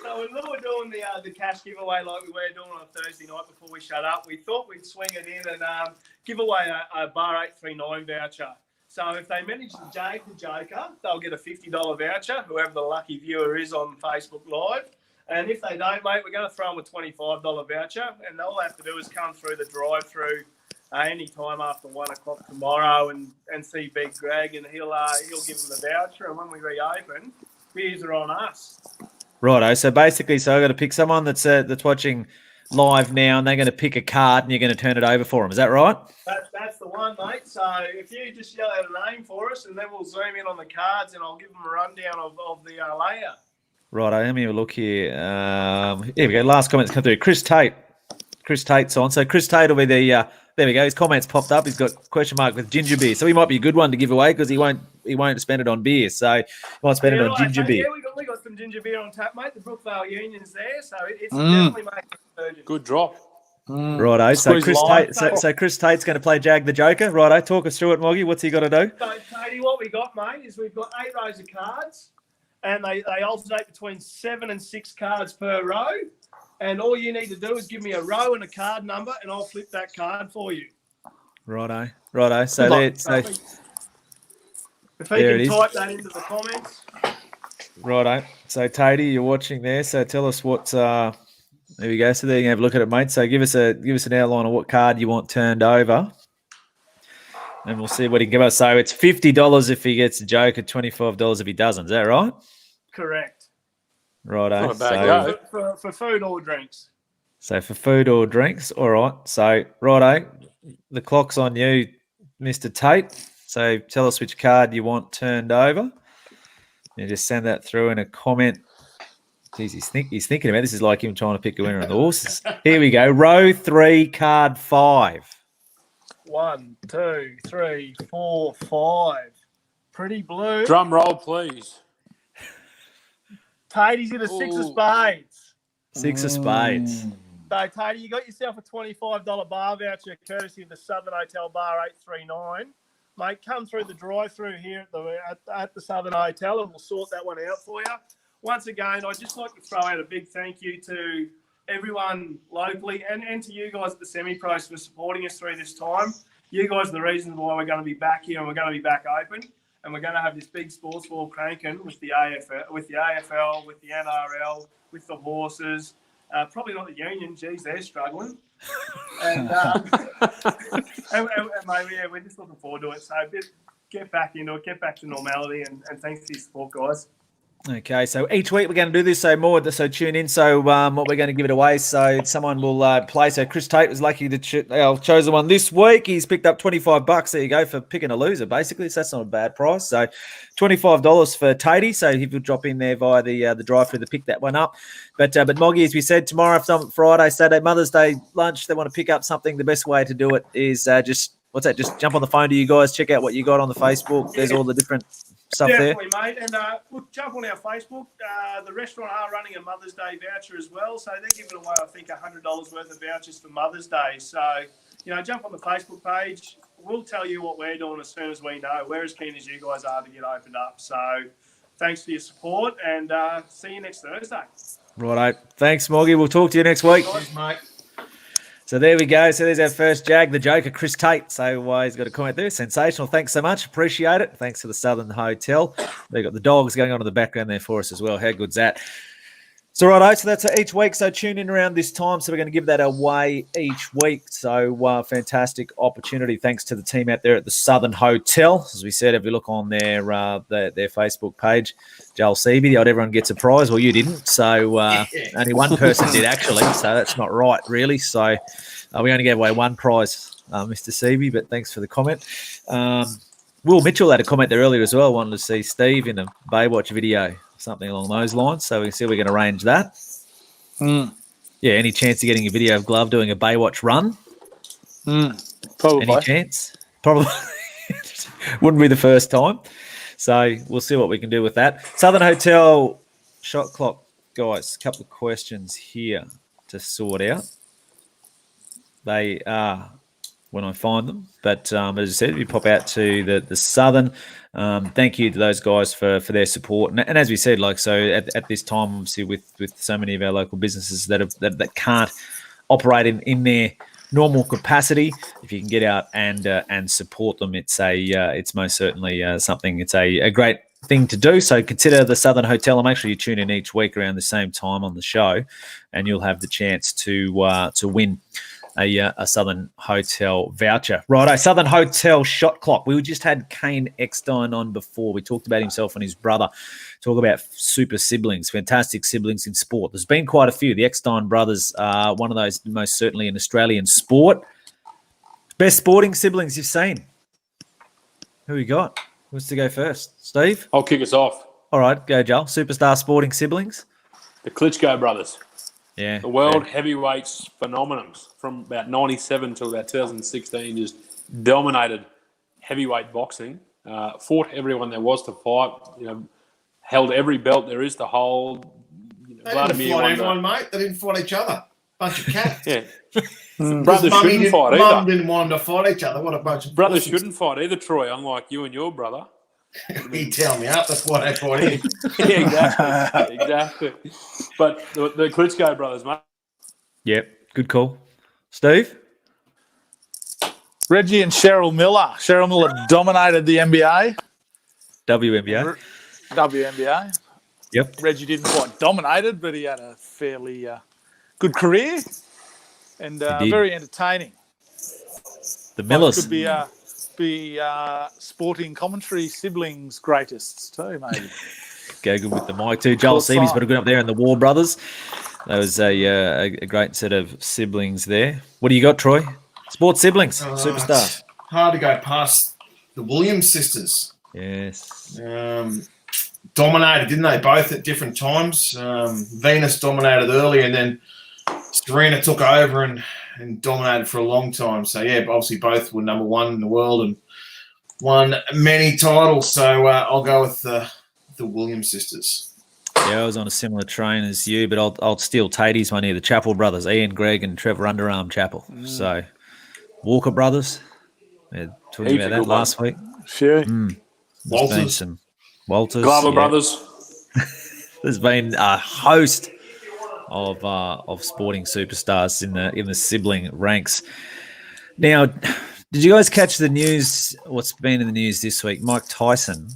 So when we were doing the cash giveaway like we were doing on a Thursday night before we shut up, we thought we'd swing it in and give away a Bar 839 voucher. So if they manage to Jag the Joker, they'll get a $50 voucher, whoever the lucky viewer is on Facebook Live. And if they don't, mate, we're going to throw them a $25 voucher. And all they have to do is come through the drive-through any time after 1 o'clock tomorrow and see Big Greg, and he'll give them the voucher. And when we reopen, beers are on us.
Righto. So basically, I've got to pick someone that's watching live now, and they're going to pick a card, and you're going to turn it over for them. Is that right?
That's the one, mate. So if you just yell out a name for us, and then we'll zoom in on the cards, and I'll give them a rundown of the layout.
Righto. Let me have a look here. Here we go. Last comments come through. Chris Tate. Chris Tate's on. So Chris Tate will be the. There we go. His comments popped up. He's got question mark with ginger beer. So he might be a good one to give away because he won't spend it on beer. So he might spend it on ginger beer.
Yeah, we got some ginger beer on tap, mate. The Brookvale Union's there, so it's definitely making a surge.
Good drop.
Righto. So Chris Tate's going to play Jag the Joker. Righto. Talk us through it, Moggy. What's he got to do?
So, Tatey, what we got, mate, is we've got 8 rows of cards, and they alternate between 7 and 6 cards per row. And all you need to do is give me a row and a card number, and I'll flip that card for you.
Righto. So if
he can type that into the comments.
Righto. So Tatey, you're watching there. So tell us what. There we go. So there you can have a look at it, mate. So give us an outline of what card you want turned over, and we'll see what he can give us. So it's $50 if he gets a joker, $25 if he doesn't. Is that right?
Correct.
Righto.
Not a bad
So,
For food or drinks.
so for food or drinks, all right. So righto, the clock's on you, Mr. Tate. So tell us which card you want turned over. You just send that through in a comment. Jeez, he's thinking about it. This is like him trying to pick a winner on the horses. Here we go. Row 3, card 5.
1, 2, 3, 4, 5. Pretty blue.
Drum roll, please.
Tatey's in a 6 of spades.
6 of spades.
So, Tatey, you got yourself a $25 bar voucher courtesy of the Southern Hotel Bar 839. Mate, come through the drive-through here at the Southern Hotel and we'll sort that one out for you. Once again, I'd just like to throw out a big thank you to everyone locally and to you guys at the Semi-Pros for supporting us through this time. You guys are the reasons why we're going to be back here and we're going to be back open. And we're going to have this big sports ball cranking with the AFL, with the NRL, with the horses. Probably not the union. Geez, they're struggling. And mate, yeah, we're just looking forward to it. So get back into it, get back to normality, and thanks for your support, guys.
Okay, so each week we're going to do this. So tune in. So what we're going to give it away. So someone will play. So Chris Tate was lucky to chose the one this week. He's picked up $25. There you go for picking a loser. Basically, so that's not a bad price. So $25 for Tatey. So if you'll drop in there via the drive-through to pick that one up. But Moggy, as we said, tomorrow, Friday, Saturday, Mother's Day lunch, they want to pick up something. The best way to do it is just jump on the phone to you guys. Check out what you got on the Facebook. There's all the different stuff
Definitely,
there.
mate. And look, jump on our Facebook. The restaurant are running a Mother's Day voucher as well. So they're giving away, I think, $100 worth of vouchers for Mother's Day. So, jump on the Facebook page. We'll tell you what we're doing as soon as we know. We're as keen as you guys are to get opened up. So thanks for your support and see you next Thursday.
Righto. Thanks, Moggy. We'll talk to you next week.
Cheers, mate.
So there we go. So there's our first Jag, the Joker, Chris Tate. So he's got a comment there. Sensational. Thanks so much. Appreciate it. Thanks to the Southern Hotel. They've got the dogs going on in the background there for us as well. How good's that? So righto. So that's each week. So tune in around this time. So we're going to give that away each week. So fantastic opportunity. Thanks to the team out there at the Southern Hotel. As we said, if you look on their Facebook page, Joel Seavey, the odd everyone gets a prize. Well, you didn't. So only one person did actually. So that's not right, really. So we only gave away one prize, Mr. Seavey, but thanks for the comment. Will Mitchell had a comment there earlier as well. Wanted to see Steve in a Baywatch video, something along those lines. So we can see if we can arrange that. Yeah, any chance of getting a video of Glove doing a Baywatch run?
Probably.
Any chance? Probably. Wouldn't be the first time. So we'll see what we can do with that. Southern Hotel shot clock, guys. A couple of questions here to sort out. They are when I find them. But as I said, if you pop out to the Southern, thank you to those guys for their support. And as we said, at this time, obviously with so many of our local businesses that can't operate in their normal capacity, if you can get out and support them, it's most certainly something. It's a great thing to do. So consider the Southern Hotel, and make sure you tune in each week around the same time on the show, and you'll have the chance to win a Southern Hotel voucher. Righto, Southern Hotel shot clock. We just had Caine Eckstein on before. We talked about himself and his brother. Talk about super siblings, fantastic siblings in sport. There's been quite a few. The Eckstein brothers are one of those, most certainly in Australian sport. Best sporting siblings you've seen? Who you got? Who wants to go first? Steve?
I'll kick us off.
All right, go Joel. Superstar sporting siblings?
The Klitschko brothers.
Yeah.
The world heavyweights phenomenons from about 97 till about 2016 just dominated heavyweight boxing. Fought everyone there was to fight. Held every belt there is to hold.
They didn't fight everyone, mate. They didn't fight each other. Bunch of cats.
Yeah. Brothers shouldn't fight either.
Mum didn't want them to fight each other. What a bunch of
brothers shouldn't fight either, Troy, unlike you and your brother.
He tell me up. That's why they fought him.
Yeah, exactly. But the Klitschko brothers, mate.
Yep, good call. Steve?
Reggie and Cheryl Miller. Cheryl Miller dominated the NBA.
WNBA.
WNBA.
Yep.
Reggie didn't quite dominate, but he had a fairly good career and
did.
very entertaining.
The Millers.
Could be sporting commentary siblings greatest too, maybe.
Go good with the mic too. Joel Seavy's got a good up there in the War Brothers. That was a great set of siblings there. What do you got, Troy? Sports siblings, superstars.
It's hard to go past the Williams sisters.
Yes.
Dominated, didn't they? Both at different times. Venus dominated early, and then Serena took over and dominated for a long time. So, yeah, obviously both were number one in the world and won many titles. So I'll go with the Williams sisters.
Yeah, I was on a similar train as you, but I'll steal Tatey's one here. The Chappell brothers, Ian, Greg, and Trevor Underarm Chappell. So, Walker brothers. We were talking about that last week.
Sure.
There's been some Walters.
Glover brothers.
There's been a host of sporting superstars in the sibling ranks. Now, did you guys catch the news? What's been in the news this week? Mike Tyson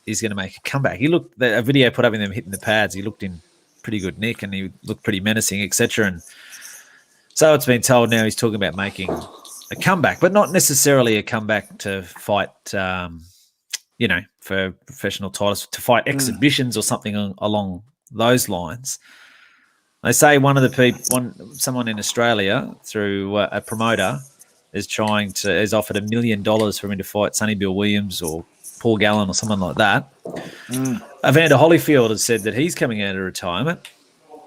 is going to make a comeback. He looked a video put up in them hitting the pads. He looked in pretty good nick and he looked pretty menacing, etc. And so it's been told now he's talking about making a comeback, but not necessarily a comeback to fight. For professional titles, to fight exhibitions or something along those lines. They say someone in Australia through a promoter has offered $1 million for him to fight Sonny Bill Williams or Paul Gallen or someone like that. Evander Holyfield has said that he's coming out of retirement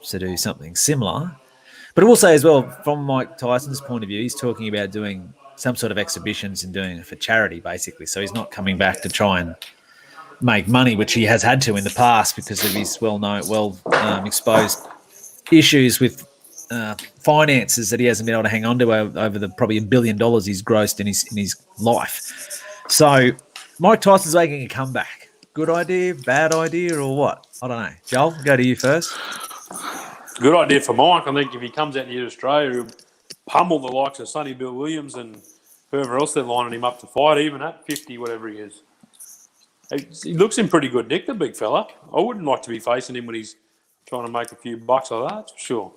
to do something similar. But I will say as well, from Mike Tyson's point of view, he's talking about doing some sort of exhibitions and doing it for charity, basically. So he's not coming back to try and make money, which he has had to in the past because of his exposed issues with finances that he hasn't been able to hang on to over the probably $1 billion he's grossed in his life. So Mike Tyson's making a comeback. Good idea, bad idea, or what? I don't know. Joel, go to you first.
Good idea for Mike. I think if he comes out here to Australia, he'll pummel the likes of Sonny Bill Williams and whoever else they're lining him up to fight, even at 50, whatever he is. He looks in pretty good nick, the big fella. I wouldn't like to be facing him when he's trying to make a few bucks like that, for sure.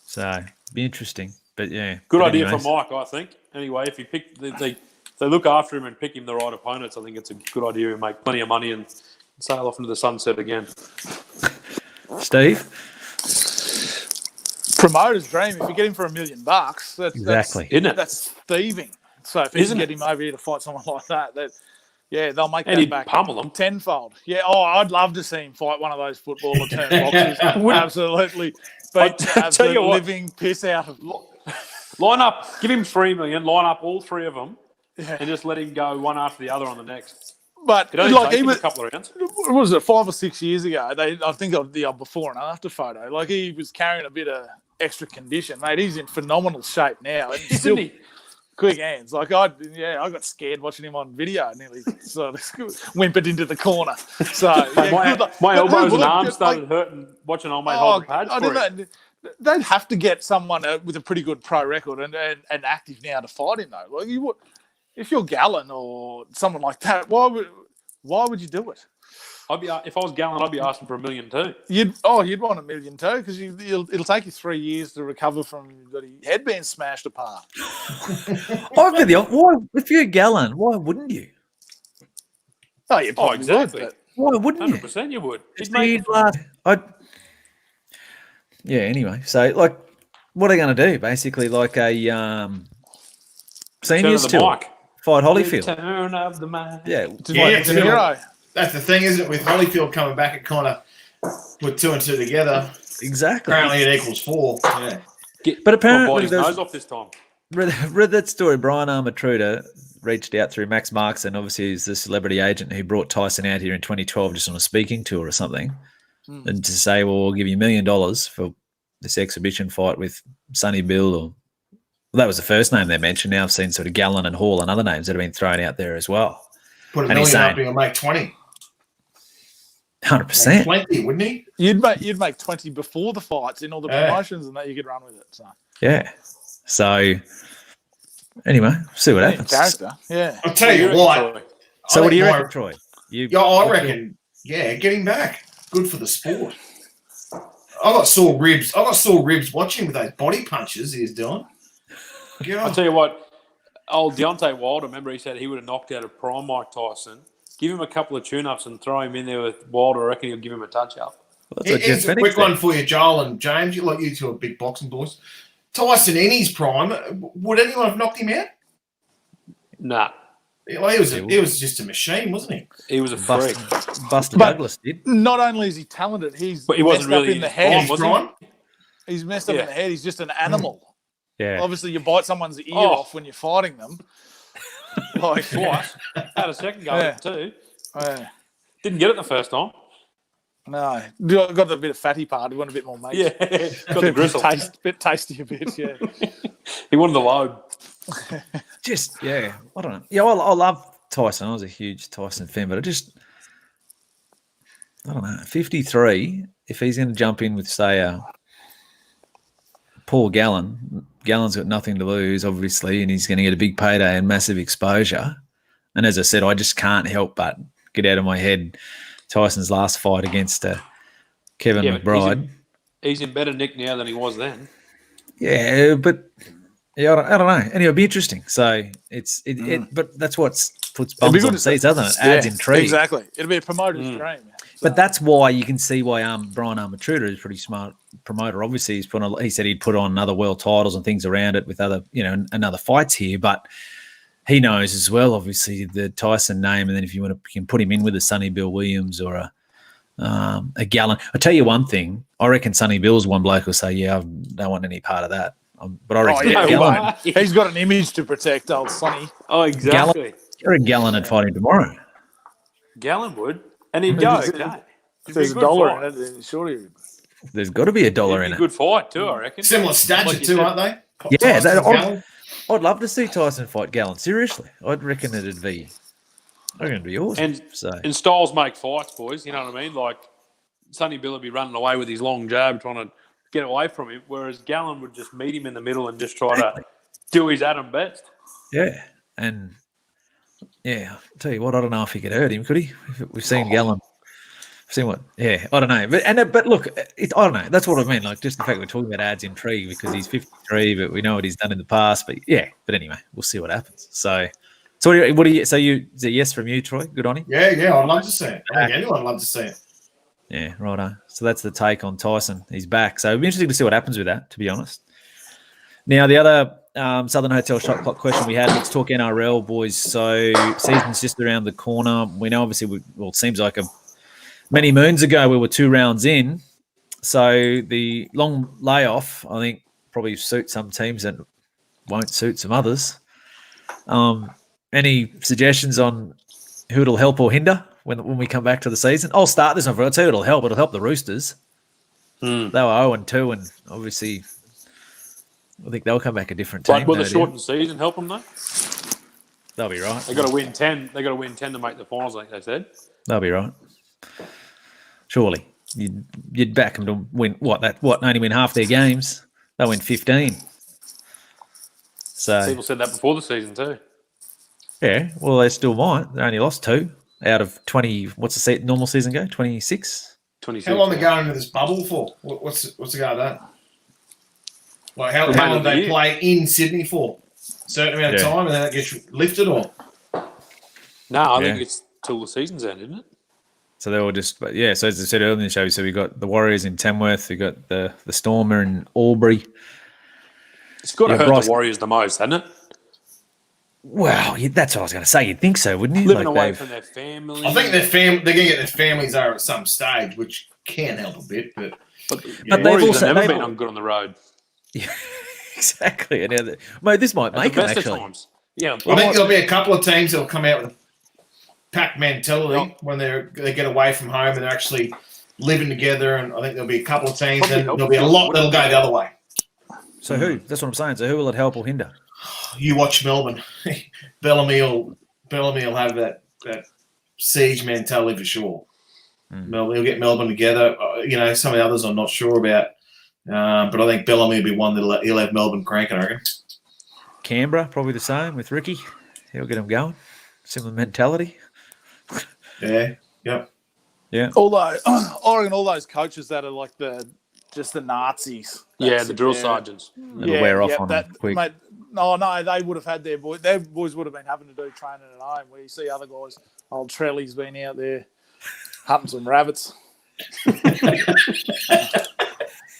So, be interesting. But, yeah.
Good idea for Mike, I think. Anyway, if they look after him and pick him the right opponents, I think it's a good idea to make plenty of money and sail off into the sunset again.
Steve?
Promoter's dream. If you get him for $1 million,
exactly,
isn't it?
That's thieving. So if you can get him over here to fight someone like that, they'll make that back
pummel him
tenfold. Yeah. Oh, I'd love to see him fight one of those footballer turned boxers. Absolutely. Beat the living piss out of.
Line up. Give him $3 million. Line up all three of them, and just let him go one after the other on the next.
But
it only takes him a couple of rounds.
What was it, 5 or 6 years ago? I think of the before and after photo. Like he was carrying a bit of extra condition, mate. He's in phenomenal shape now. And still quick hands. Like I got scared watching him on video. Nearly sort of whimpered into the corner. So
my elbows and arms started hurting watching old mate hold the pads. I didn't.
They'd have to get someone with a pretty good pro record and active now to fight him though. Like you would. If you're Gallen or someone like that, why would you do it?
If I was Gallen, I'd be asking for $1 million too.
You'd want $1 million too because it'll take you 3 years to recover from your head being smashed apart.
If you're Gallen, why wouldn't you?
Oh, you probably
exactly.
would.
Why wouldn't you?
100% you would.
Anyway, so like, what are they going to do? Basically, like a seniors tour. Fight Holyfield.
Turn of the mind.
Yeah.
That's the thing, isn't it? With Holyfield coming back, it kind of put 2 and 2 together.
Exactly.
Apparently, it equals 4. Yeah.
But apparently,
his nose off this time.
Read that story. Brian Armatruda reached out through Max Marks, and obviously he's the celebrity agent who brought Tyson out here in 2012 just on a speaking tour or something, and to say, well, we'll give you $1 million for this exhibition fight with Sonny Bill or. Well, that was the first name they mentioned. Now I've seen sort of Gallen and Hall and other names that have been thrown out there as well.
Put $1 million up, he'll make 20.
100%.
20, wouldn't he?
You'd make 20 before the fights in all the promotions, and that you could run with it. So
yeah. So anyway, see what happens.
Character. Yeah.
I'll tell you what.
So what do you reckon, Troy?
I reckon, get him back. Good for the sport. got sore ribs. I got sore ribs watching with those body punches he was doing.
I'll tell you what, old Deontay Wilder, remember he said he would have knocked out a prime Mike Tyson. Give him a couple of tune-ups and throw him in there with Wilder. I reckon he'll give him a touch-up.
Here's a quick one for you, Joel and James. You two are big boxing boys. Tyson in his prime, would anyone have knocked him out?
Nah.
Well, he was just a machine, wasn't he?
He was a freak.
Buster Douglas did.
Not only is he talented, he
wasn't really
up in the head.
was he?
He's messed up in the head. He's just an animal.
Yeah.
Obviously, you bite someone's ear off when you're fighting them.
Like twice. Had a second go at it too.
Yeah.
Didn't get it the first time.
No. Got the bit of fatty part. He wanted a bit more meat.
Yeah. Got the gristle.
Bit tasty a bit, yeah.
He wanted the load.
Just, I don't know. Yeah, I love Tyson. I was a huge Tyson fan, but I don't know. 53, if he's going to jump in with, say, Paul Gallen, Gallen's got nothing to lose, obviously, and he's going to get a big payday and massive exposure. And as I said, I just can't help but get out of my head Tyson's last fight against Kevin McBride.
He's in better nick now than he was then.
Yeah, but I don't know. Anyway, it'll be interesting. So but that's what puts bums on seats, doesn't it? Adds intrigue.
Exactly. It'll be a promoter's dream.
But that's why you can see why Brian Armatruda is a pretty smart promoter. Obviously, he said he'd put on other world titles and things around it with other, another fights here. But he knows as well, obviously, the Tyson name. And then if you can put him in with a Sonny Bill Williams or a Gallen. I'll tell you one thing. I reckon Sonny Bill's one bloke will say, I don't want any part of that. But I reckon Gallen.
He's got an image to protect, old Sonny.
Oh, exactly.
I reckon Gallen would fight him tomorrow.
Gallen would. And he'd go, okay.
If there's $1 in it, then surely.
There's got to be $1 in it.
Good fight too, I reckon.
Similar stature too, aren't they?
Yeah, I'd love to see Tyson fight Gallen. Seriously, I'd reckon it'd be awesome.
And styles make fights, boys. You know what I mean? Like Sonny Bill would be running away with his long jab, trying to get away from him, whereas Gallen would just meet him in the middle and just try to do his Adam best.
Yeah, and I'll tell you what, I don't know if he could hurt him, could he? We've seen Gallen. Seen what? Yeah, I don't know. But look, I don't know. That's what I mean. Like just the fact we're talking about adds intrigue because he's 53, but we know what he's done in the past. But anyway, we'll see what happens. So what do you? So is it yes from you, Troy? Good on him.
Yeah, I'd love to see it. I think anyone would love to see it.
Yeah, righto. So that's the take on Tyson. He's back. So it'll be interesting to see what happens with that. To be honest. Now the other Southern Hotel shot clock question we had. Let's talk NRL, boys. So season's just around the corner. We know obviously. It seems like many moons ago, we were 2 rounds in. So the long layoff, I think, probably suits some teams and won't suit some others. Any suggestions on who it'll help or hinder when we come back to the season? I'll start this one. I'll tell you it'll help. It'll help the Roosters. They were 0-2, and obviously I think they'll come back a different team.
But will the shortened season help them, though?
They'll be right.
They've got to win 10. They've got to win 10 to make the finals, I think they said.
They'll be right. Surely you'd back them to win only win half their games. They'll win 15. So
people said that before the season too.
Yeah, well they still might. They only lost 2 out of 20. What's the normal season go? 26.
26. How long are they going into this bubble for? What's the go of that? Like how long do they play in Sydney for? A certain amount of time, and then it gets lifted, or?
No, I think it's till the season's end, isn't it?
So they all just, so as I said earlier in the show, so we got the Warriors in Tamworth, we got the Stormer in Albury.
It's got to hurt the Warriors the most, hasn't it?
Well, that's what I was going to say. You'd think so, wouldn't you?
Living away from their family.
I think they're going to get their families there at some stage, which can help a bit. But
they've also never been good on the road.
Yeah, exactly. And this might make them actually.
Times. Yeah,
I think there'll be a couple of teams that will come out with a pack mentality when they get away from home and they're actually living together. And I think there'll be a couple of teams, and there'll be a lot that'll go the other way.
So who? That's what I'm saying. So who will it help or hinder?
You watch Melbourne. Bellamy will have that siege mentality for sure. He'll get Melbourne together. Some of the others I'm not sure about. But I think Bellamy will be one that he'll have Melbourne cranking, I reckon.
Canberra, probably the same with Ricky. He'll get him going. Similar mentality.
Yeah. Yep.
Yeah.
Although I reckon all those coaches that are like the just the Nazis.
Yeah, the drill sergeants.
It'll wear off on
that,
them quick.
Mate, no, they would have had their boys. Their boys would have been having to do training at home. Where you see other guys, old Trelly's been out there hunting some rabbits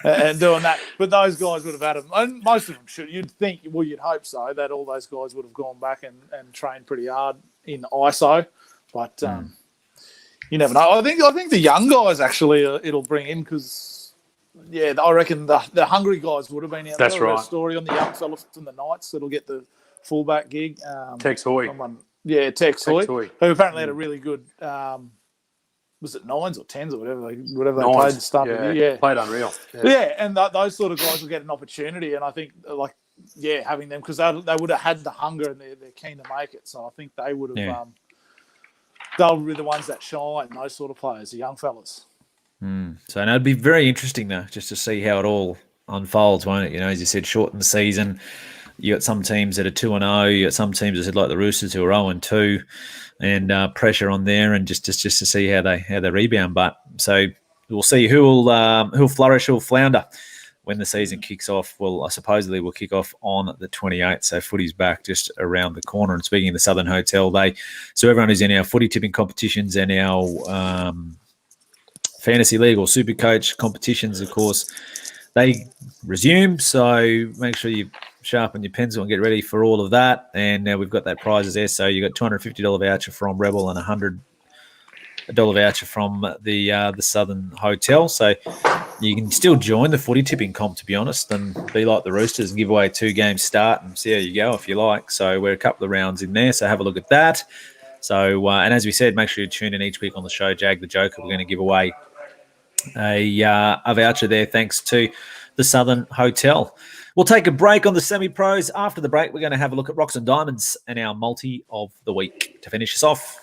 and doing that. But those guys would have had them. And most of them should. You'd think, well, you'd hope so, that all those guys would have gone back and trained pretty hard in ISO. But you never know. I think the young guys actually it'll bring in because, yeah, I reckon the hungry guys would have been out there.
That's right.
A story on the young fella from the Knights that'll get the fullback gig.
Tex Hoy.
Tex Hoy,
Hoy.
who apparently had a really good, was it 9s or 10s or whatever they
Nines.
played to start with. Yeah,
Played unreal.
Yeah, and those sort of guys will get an opportunity. And I think, having them, because they would have had the hunger and they're keen to make it. So I think they would have, they'll be the ones that shine, those sort of players, the young fellas.
So it'd be very interesting, though, just to see how it all unfolds, won't it? You know, as you said, shorten the season. You got some teams that are 2-0. You got some teams that like the Roosters who are 0-2, and pressure on there, and just to see how they rebound. But so we'll see who'll flourish, who'll flounder when the season kicks off. Well, supposedly will kick off on the 28th. So footy's back just around the corner. And speaking of the Southern Hotel, so everyone who's in our footy tipping competitions and our fantasy league or super coach competitions, of course, they resume. So make sure you sharpen your pencil and get ready for all of that. And now we've got that prizes there. So you got $250 voucher from Rebel and $100 voucher from the Southern Hotel. So you can still join the footy tipping comp, to be honest, and be like the Roosters and give away 2 games start and see how you go if you like. So we're a couple of rounds in there. So have a look at that. So, and as we said, make sure you tune in each week on the show. Jag the Joker, we're going to give away a voucher there thanks to the Southern Hotel. We'll take a break on the semi-pros. After the break, we're going to have a look at Rocks and Diamonds and our multi of the week to finish us off.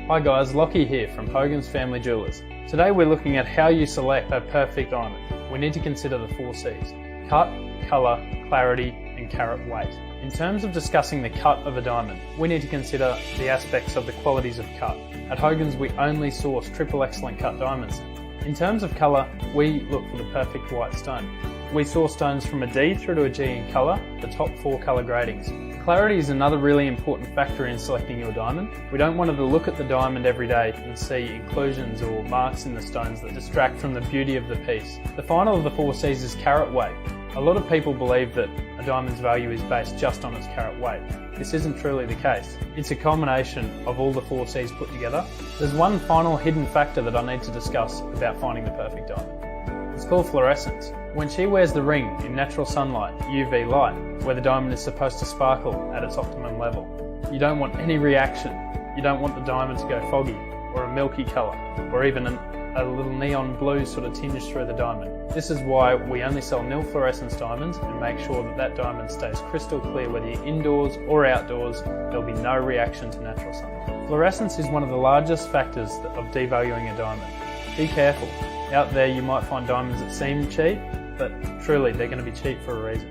Hi guys, Lockie here from Hogans Family Jewelers. Today we're looking at how you select a perfect diamond. We need to consider the 4 C's: cut, colour, clarity and carat weight. In terms of discussing the cut of a diamond, we need to consider the aspects of the qualities of cut. At Hogans we only source triple excellent cut diamonds. In terms of colour, we look for the perfect white stone. We source stones from a D through to a G in colour, the top 4 colour gradings. Clarity is another really important factor in selecting your diamond. We don't want to look at the diamond every day and see inclusions or marks in the stones that distract from the beauty of the piece. The final of the 4 C's is carat weight. A lot of people believe that a diamond's value is based just on its carat weight. This isn't truly the case. It's a combination of all the 4 C's put together. There's one final hidden factor that I need to discuss about finding the perfect diamond. It's called fluorescence. When she wears the ring in natural sunlight, UV light, where the diamond is supposed to sparkle at its optimum level, you don't want any reaction. You don't want the diamond to go foggy or a milky colour or even a little neon blue sort of tinge through the diamond. This is why we only sell nil fluorescence diamonds and make sure that diamond stays crystal clear whether you're indoors or outdoors. There'll be no reaction to natural sunlight. Fluorescence is one of the largest factors of devaluing a diamond. Be careful. Out there you might find diamonds that seem cheap, but truly they're going to be cheap for a reason.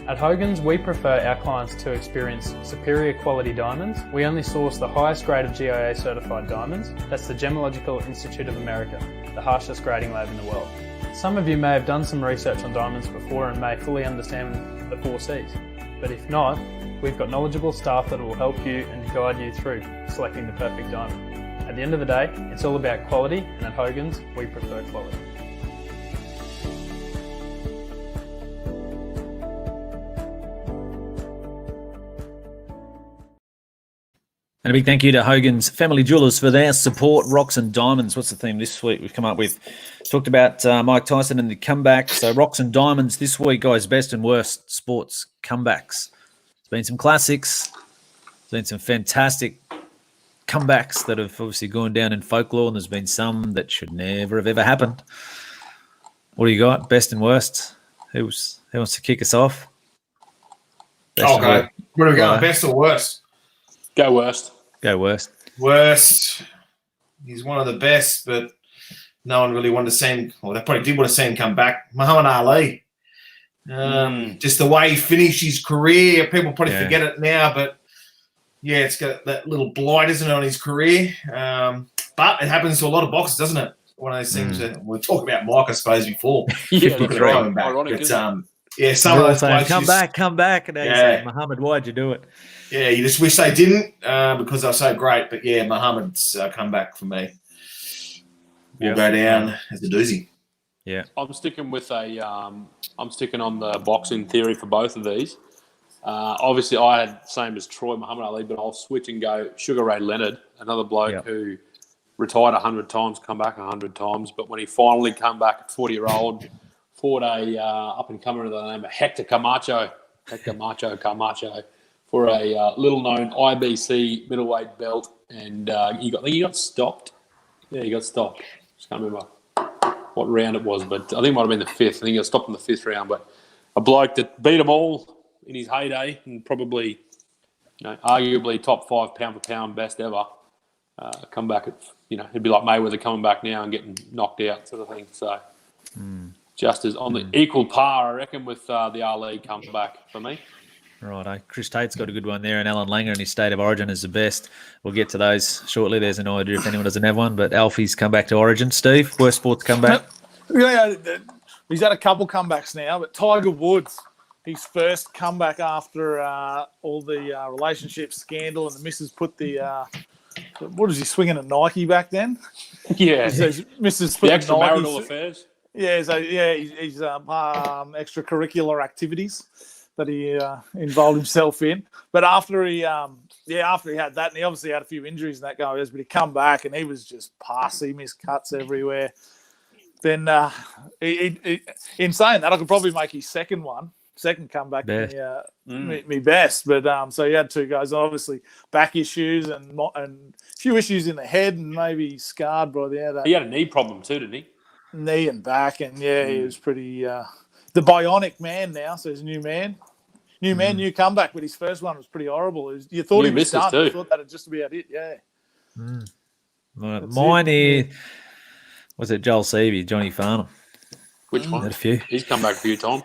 At Hogans, we prefer our clients to experience superior quality diamonds. We only source the highest grade of GIA certified diamonds. That's the Gemological Institute of America, the harshest grading lab in the world. Some of you may have done some research on diamonds before and may fully understand the 4 C's. But if not, we've got knowledgeable staff that will help you and guide you through selecting the perfect diamond. At the end of the day, it's all about quality, and at Hogans, we prefer quality.
And a big thank you to Hogan's Family Jewelers for their support. Rocks and Diamonds. What's the theme this week? We've come up with, talked about Mike Tyson and the comeback. So Rocks and Diamonds this week, guys, best and worst sports comebacks. There's been some classics. There's been some fantastic comebacks that have obviously gone down in folklore, and there's been some that should never have ever happened. What do you got? Best and worst? Who wants to kick us off?
Okay. Where do we go? Best or worst?
Go worst.
Go worst.
Worst. He's one of the best, but no one really wanted to see him. Well, they probably did want to see him come back. Muhammad Ali. Just the way he finished his career. People probably forget it now, but it's got that little blight, isn't it, on his career? But it happens to a lot of boxers, doesn't it? One of those things that we talked about Mike, I suppose, before.
Yeah,
Look at coming back.
ironic,
But,
isn't
some of those
saying,
blokes
come back. And now you say, Muhammad, why'd you do it?
Yeah, you just wish they didn't because they're so great. But yeah, Muhammad's come back for me. Will go down as a doozy.
Yeah,
I'm sticking with I'm sticking on the boxing theory for both of these. Obviously, I had same as Troy Muhammad Ali, but I'll switch and go Sugar Ray Leonard, another bloke who retired 100 times, come back 100 times, but when he finally come back at 40-year-old, fought a up-and-comer by the name of Hector Camacho, for a little-known IBC middleweight belt, and he got stopped. Yeah, he got stopped. Just can't remember what round it was, but I think it might have been the fifth. I think he got stopped in the fifth round, but a bloke that beat them all in his heyday and probably, arguably top 5 pound-for-pound best ever, come back at, it'd be like Mayweather coming back now and getting knocked out sort of thing. So just as on the equal par, I reckon, with the Ali comeback for me.
Right, Chris Tate's got a good one there, and Alan Langer in his State of Origin is the best. We'll get to those shortly. There's an idea if anyone doesn't have one, but Alfie's come back to Origin. Steve, worst sport to come back?
He's had a couple comebacks now, but Tiger Woods, his first comeback after all the relationship scandal, and the missus put the what is he swinging a Nike back then?
Yeah,
missus
the extramarital affairs.
Yeah, so he's extracurricular activities that he involved himself in. But after he had that, and he obviously had a few injuries and that goes, but he come back and he was just he missed cuts everywhere. Then in saying that, I could probably make his second comeback me best. But so he had two guys, obviously back issues and a few issues in the head, and maybe scarred by the
He had a knee problem too, didn't he?
Knee and back, and he was pretty the bionic man now, so he's a new man, new comeback, but his first one was pretty horrible. You thought
new
he was done.
Too.
You thought that'd just about it,
Mine is, was it Joel Seavey, Johnny Farnham?
Which one?
Had a few.
He's come back a few times.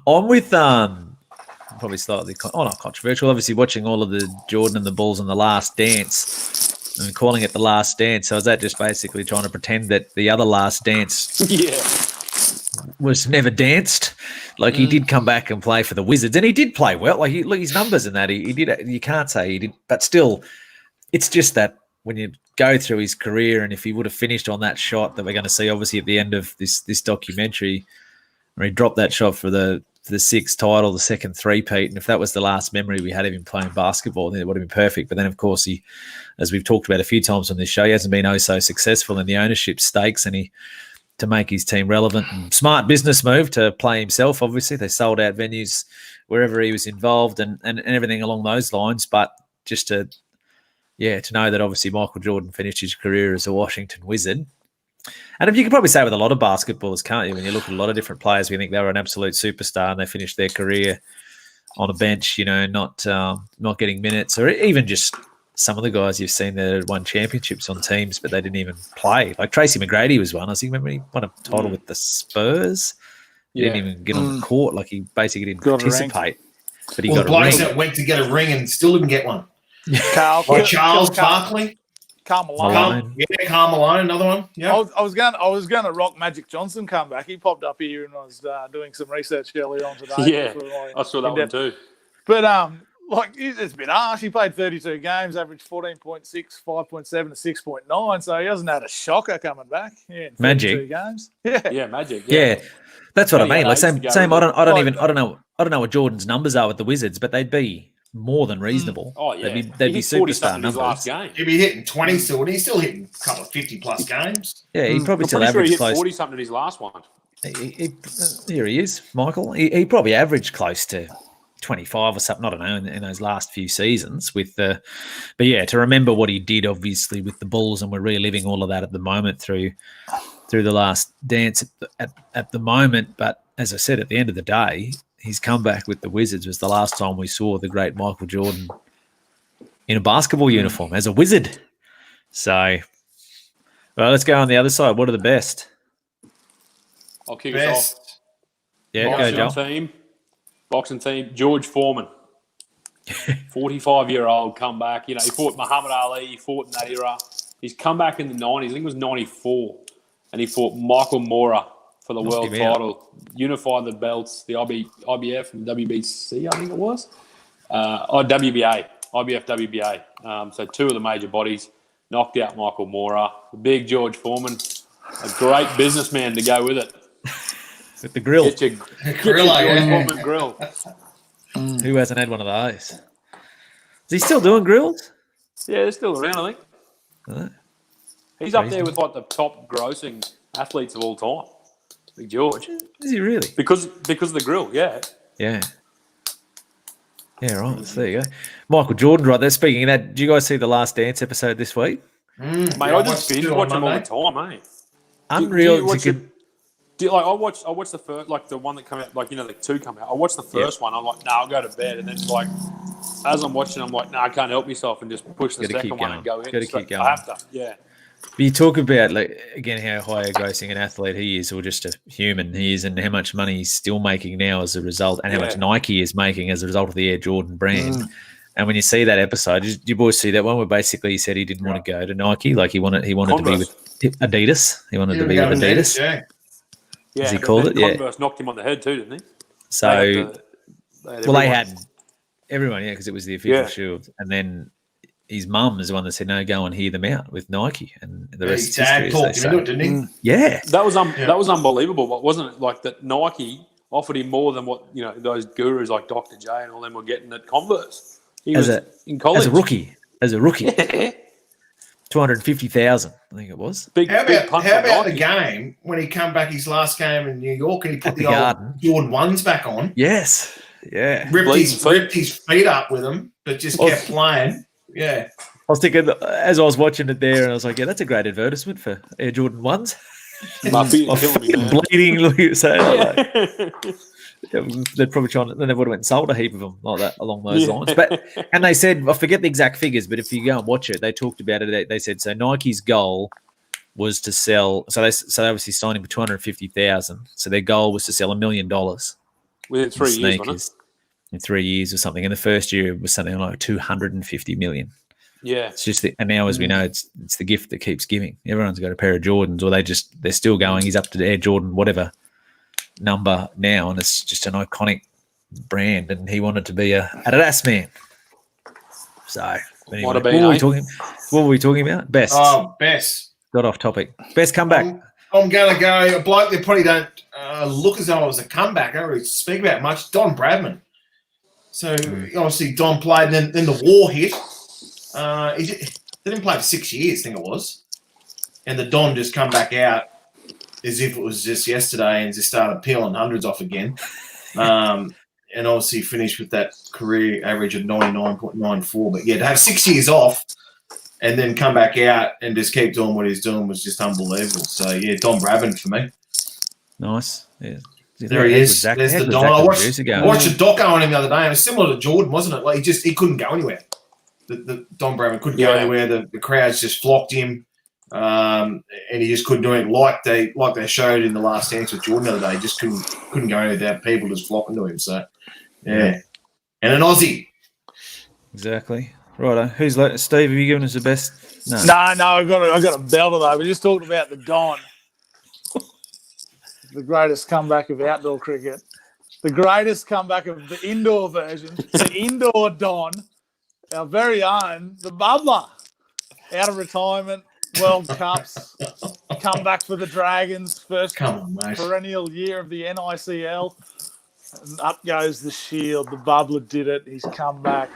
I'm with probably slightly not controversial. Obviously, watching all of the Jordan and the Bulls in The Last Dance and calling it The Last Dance. So is that just basically trying to pretend that the other Last Dance was never danced? Like he did come back and play for the Wizards, and he did play well. Like look his numbers in that. He did. You can't say he did, but still, it's just that when you go through his career, and if he would have finished on that shot that we're going to see, obviously at the end of this documentary, where he dropped that shot for the sixth title, the second three-peat, and if that was the last memory we had of him playing basketball, then it would have been perfect. But then, of course, he, as we've talked about a few times on this show, he hasn't been so successful in the ownership stakes, and to make his team relevant. And smart business move to play himself, obviously. They sold out venues wherever he was involved and everything along those lines. But just to know that obviously Michael Jordan finished his career as a Washington Wizard. And you can probably say with a lot of basketballers, can't you? When you look at a lot of different players, we think they were an absolute superstar and they finished their career on a bench, not getting minutes, or even just some of the guys you've seen that had won championships on teams, but they didn't even play. Like Tracy McGrady was one. I think, remember he won a title with the Spurs. He didn't even get on the court. Like he basically didn't participate. But he got a
blokes
ring.
that went to get a ring and still didn't get one. Charles Barkley.
Karl Malone.
Karl Malone, another one. Yeah.
I was going to rock Magic Johnson come back. He popped up here and I was doing some research earlier on today.
Yeah, I saw that one too.
But it's a bit harsh. He played 32 games, averaged 14.6, 5.7 to 6.9. So he hasn't had a shocker coming back. Yeah, in 32 games.
Yeah, Magic.
Yeah, that's what I mean. Like same. I don't know what Jordan's numbers are with the Wizards, but they'd be more than reasonable.
Oh yeah,
they'd be superstar numbers.
Last game.
He'd be hitting 20 still. He's still hitting a couple of 50-plus games.
Yeah, he probably still
averaged
close.
40 something in his last one.
Here he is, Michael. He probably averaged close to 25 or something. I don't know in those last few seasons but to remember what he did obviously with the Bulls, and we're reliving all of that at the moment through the Last Dance at the moment. But as I said, at the end of the day, his comeback with the Wizards was the last time we saw the great Michael Jordan in a basketball uniform as a Wizard. So, well, let's go on the other side. What are the best?
I'll kick us off.
Yeah, go, Joel.
Boxing team, George Foreman. 45-year-old come back. You know, he fought Muhammad Ali. He fought in that era. He's come back in the 90s. I think it was 94. And he fought Michael Mora for the world title. Unified the belts, the IBF and WBC, I think it was. WBA. IBF, WBA. So two of the major bodies. Knocked out Michael Mora. The big George Foreman. A great businessman to go with it.
With the grill.
Get your George Foreman grill.
Who hasn't had one of those? Is he still doing grills?
Yeah, they're still around, I think.
Oh,
He's up there with like the top grossing athletes of all time. Big George.
is he really?
Because of the grill, yeah.
Yeah. Yeah, right. So there you go. Michael Jordan, right there. Speaking of that, did you guys see the Last Dance episode this week?
Mate, I just binge watch them all the time, eh?
Unreal.
I watched the first, like the one that came out, like, you know, the two come out. I watched the first one. I'm like, no, I'll go to bed. And then, like, as I'm watching, I'm like, no, I can't help myself, and just push the second one and go in.
Gotta keep going.
I have to, yeah.
But you talk about, like, again, how high a grossing an athlete he is, or just a human he is, and how much money he's still making now as a result, and how much Nike is making as a result of the Air Jordan brand. And when you see that episode, did you boys see that one where basically he said he didn't want to go to Nike, like he wanted to be with Adidas. He wanted to be with Adidas.
Yeah,
as he called it.
Converse knocked him on the head too, didn't he?
So, they had everyone, because it was the official shield, and then his mum is the one that said, no, go and hear them out with Nike, and the rest is history.
Talked him into it, didn't he?
Yeah.
That was unbelievable, but wasn't it? Like that Nike offered him more than what, you know, those gurus like Dr. J and all them were getting at Converse. He was in college.
As a rookie. 250,000, I think it was.
How about the game when he come back his last game in New York and he put the old Jordan 1s back on?
Yes. Yeah.
Ripped his feet up with them, but just kept playing. Yeah.
I was thinking, as I was watching it there, and I was like, yeah, that's a great advertisement for Air Jordan 1s.
My feet are killing me, man.
Bleeding, look at like, they're probably trying. Then they would have went and sold a heap of them like that along those lines. But and they said, I forget the exact figures, but if you go and watch it, they talked about it. They said so. Nike's goal was to sell. So they obviously signed him for 250,000. So their goal was to sell $1 million
within 3 years, wasn't it?
In 3 years or something. In the first year, it was something like 250 million.
Yeah,
it's just and now, as we know, it's the gift that keeps giving. Everyone's got a pair of Jordans, or they're still going. He's up to the Air Jordan, whatever number now, and it's just an iconic brand. And he wanted to be a Adidas man. So, anyway, what were we talking about? Best.
Oh, best.
Got off topic. Best comeback.
I'm going to go a bloke that probably don't look as though it was a comeback. I don't really speak about it much. Don Bradman. So obviously Don played, and then the war hit. He didn't play for 6 years, I think it was. And the Don just come back out as if it was just yesterday and just started peeling hundreds off again. And obviously finished with that career average of 99.94. But yeah, to have 6 years off and then come back out and just keep doing what he's doing was just unbelievable. So yeah, Don Bradman for me.
Nice. Yeah.
There he is. There's the Don. I watched a doco on him the other day. It was similar to Jordan, wasn't it? Like he couldn't go anywhere. The Don Bradman couldn't go anywhere. The crowds just flocked him, and he just couldn't do it. Like they showed in the Last Dance with Jordan the other day, he just couldn't go anywhere without people just flocking to him. So yeah, and an Aussie.
Exactly. Righto. Who's Steve? Have you given us the best?
No. I got a belter though. We just talked about the Don. The greatest comeback of outdoor cricket. The greatest comeback of the indoor version. The indoor Don. Our very own, the bubbler. Out of retirement, World Cups. Come back for the Dragons. First perennial year of the NICL. And up goes the shield. The bubbler did it. He's come back.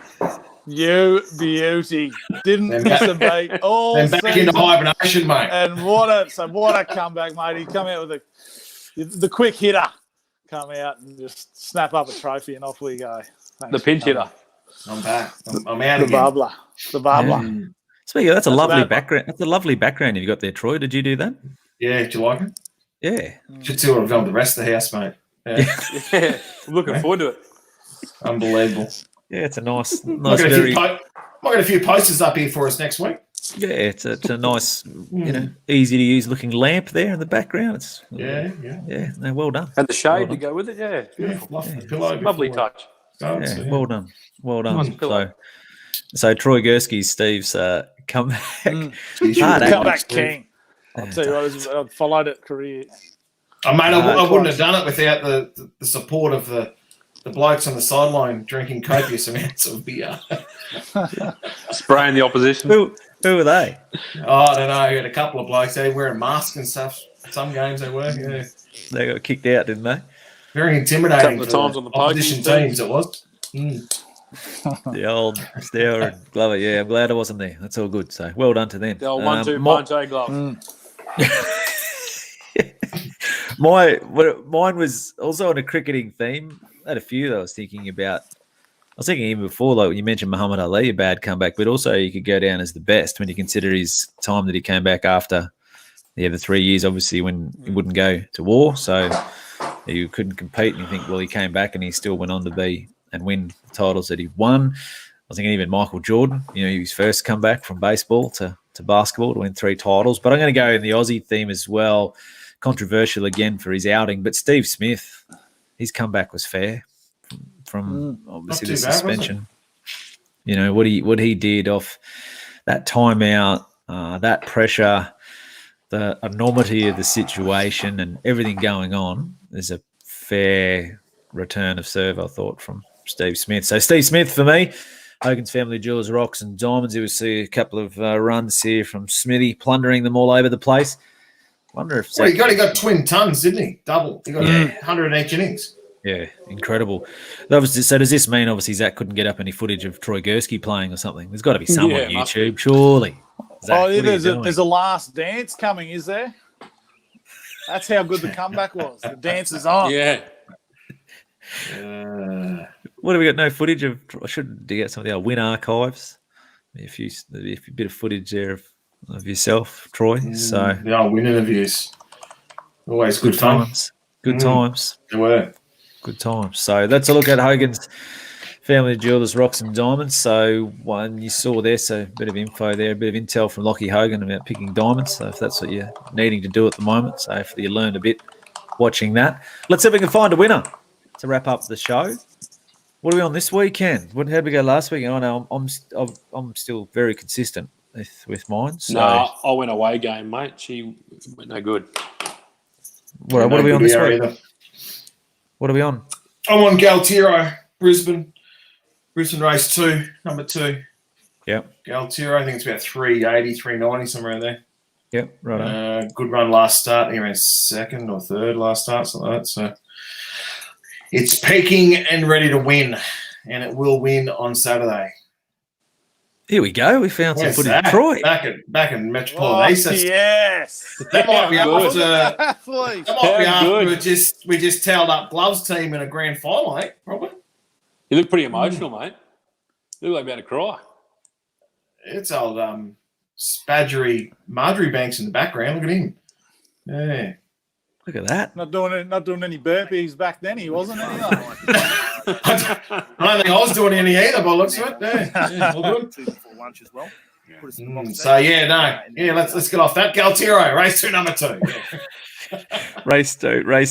You beauty. Didn't miss a beat.
And back into hibernation, mate.
And what a comeback, mate. He come out with the quick hitter, come out and just snap up a trophy, and off we go. Thanks.
The pinch hitter.
I'm back. I'm out again.
The bubbler.
Yeah. Speaking of, that's a lovely background. That's a lovely background you got there, Troy. Did you do that?
Yeah. Do you like it?
Yeah.
Should see what I've done with the rest of the house, mate.
Yeah. I'm looking forward to it.
Unbelievable.
Yeah, it's a nice.
I've got a few posters up here for us next week.
Yeah, it's a nice, easy to use looking lamp there in the background. It's
yeah.
No, well done.
And the shade to go with it. Yeah, beautiful.
Pillow
lovely touch.
Yeah, well done. Well done. So Troy Gurski, Steve's comeback.
Comeback king. I'll tell you what, I've followed it career.
Mate, I wouldn't have done it without the support of the blokes on the sideline drinking copious amounts of beer.
Spraying the opposition.
Who were they?
Oh, I don't know. You had a couple of blokes. They wearing masks and stuff. Some games they were. Yeah.
They got kicked out, didn't they?
Very intimidating.
Couple of times on the
opposition teams, it was.
The old Stower and Glover. Yeah, I'm glad I wasn't there. That's all good. So well done to them.
The old 1-2 punch, glove.
Mine was also on a cricketing theme. I had a few that I was thinking about. I was thinking even before, like you mentioned Muhammad Ali, a bad comeback, but also you could go down as the best when you consider his time that he came back after the 3 years, obviously, when he wouldn't go to war. So you couldn't compete. And you think, well, he came back and he still went on to be and win the titles that he won. I was thinking even Michael Jordan, his first comeback from baseball to basketball to win 3 titles. But I'm going to go in the Aussie theme as well. Controversial again for his outing, but Steve Smith, his comeback was fair from obviously the suspension. What he did off that timeout, that pressure, the enormity of the situation, and everything going on is a fair return of serve, I thought, from Steve Smith. So Steve Smith for me. Hogan's Family Jewelers, Rocks and Diamonds. You will see a couple of runs here from Smithy, plundering them all over the place. Wonder if
he got twin tons, didn't he? Double. He got 100 in each innings.
Yeah, incredible. So does this mean obviously Zach couldn't get up any footage of Troy Gurski playing or something? There's got to be some on YouTube, surely. Zach,
there's a last dance coming, is there? That's how good the comeback was. The dance is on.
Yeah.
What have we got? No footage of? I should get some of our win archives. A bit of footage there of yourself, Troy. So
the old win interviews, always good fun.
Good times.
They were
good times. So that's a look at Hogan's Family Jewelers, Rocks and Diamonds. So one you saw there, so a bit of info there, a bit of intel from Lockie Hogan about picking diamonds. So if that's what you're needing to do at the moment, so hopefully you learned a bit watching that. Let's see if we can find a winner to wrap up the show. What are we on this weekend? How did we go last weekend? I know I'm still very consistent with mine. So.
No, I went away game, mate. She went no good.
What are we on this week? What are we on?
I'm on Galtiro, Brisbane race 2, number 2.
Yep.
Galtiro, I think it's about 380, 390, somewhere in there.
Yep, right on.
Good run last start. I think around 2nd or 3rd last start, something like that. So it's peaking and ready to win, and it will win on Saturday.
Here we go. We found some footage of Troy.
Back in Metropolitan East.
Yes.
That might be after we just tailed up Gloves team in a grand final, eh? Probably.
You look pretty emotional, mate. You look like you're about to cry.
It's old Spadgery Marjorie Banks in the background. Look at him. Yeah.
Look at that.
Not doing any burpees back then. He wasn't anyway.
I don't think I was doing any either, by looks of it. Yeah, all good.
Before lunch as well.
Let's get off that. Galtiro, race 2, number 2. Yeah.
Race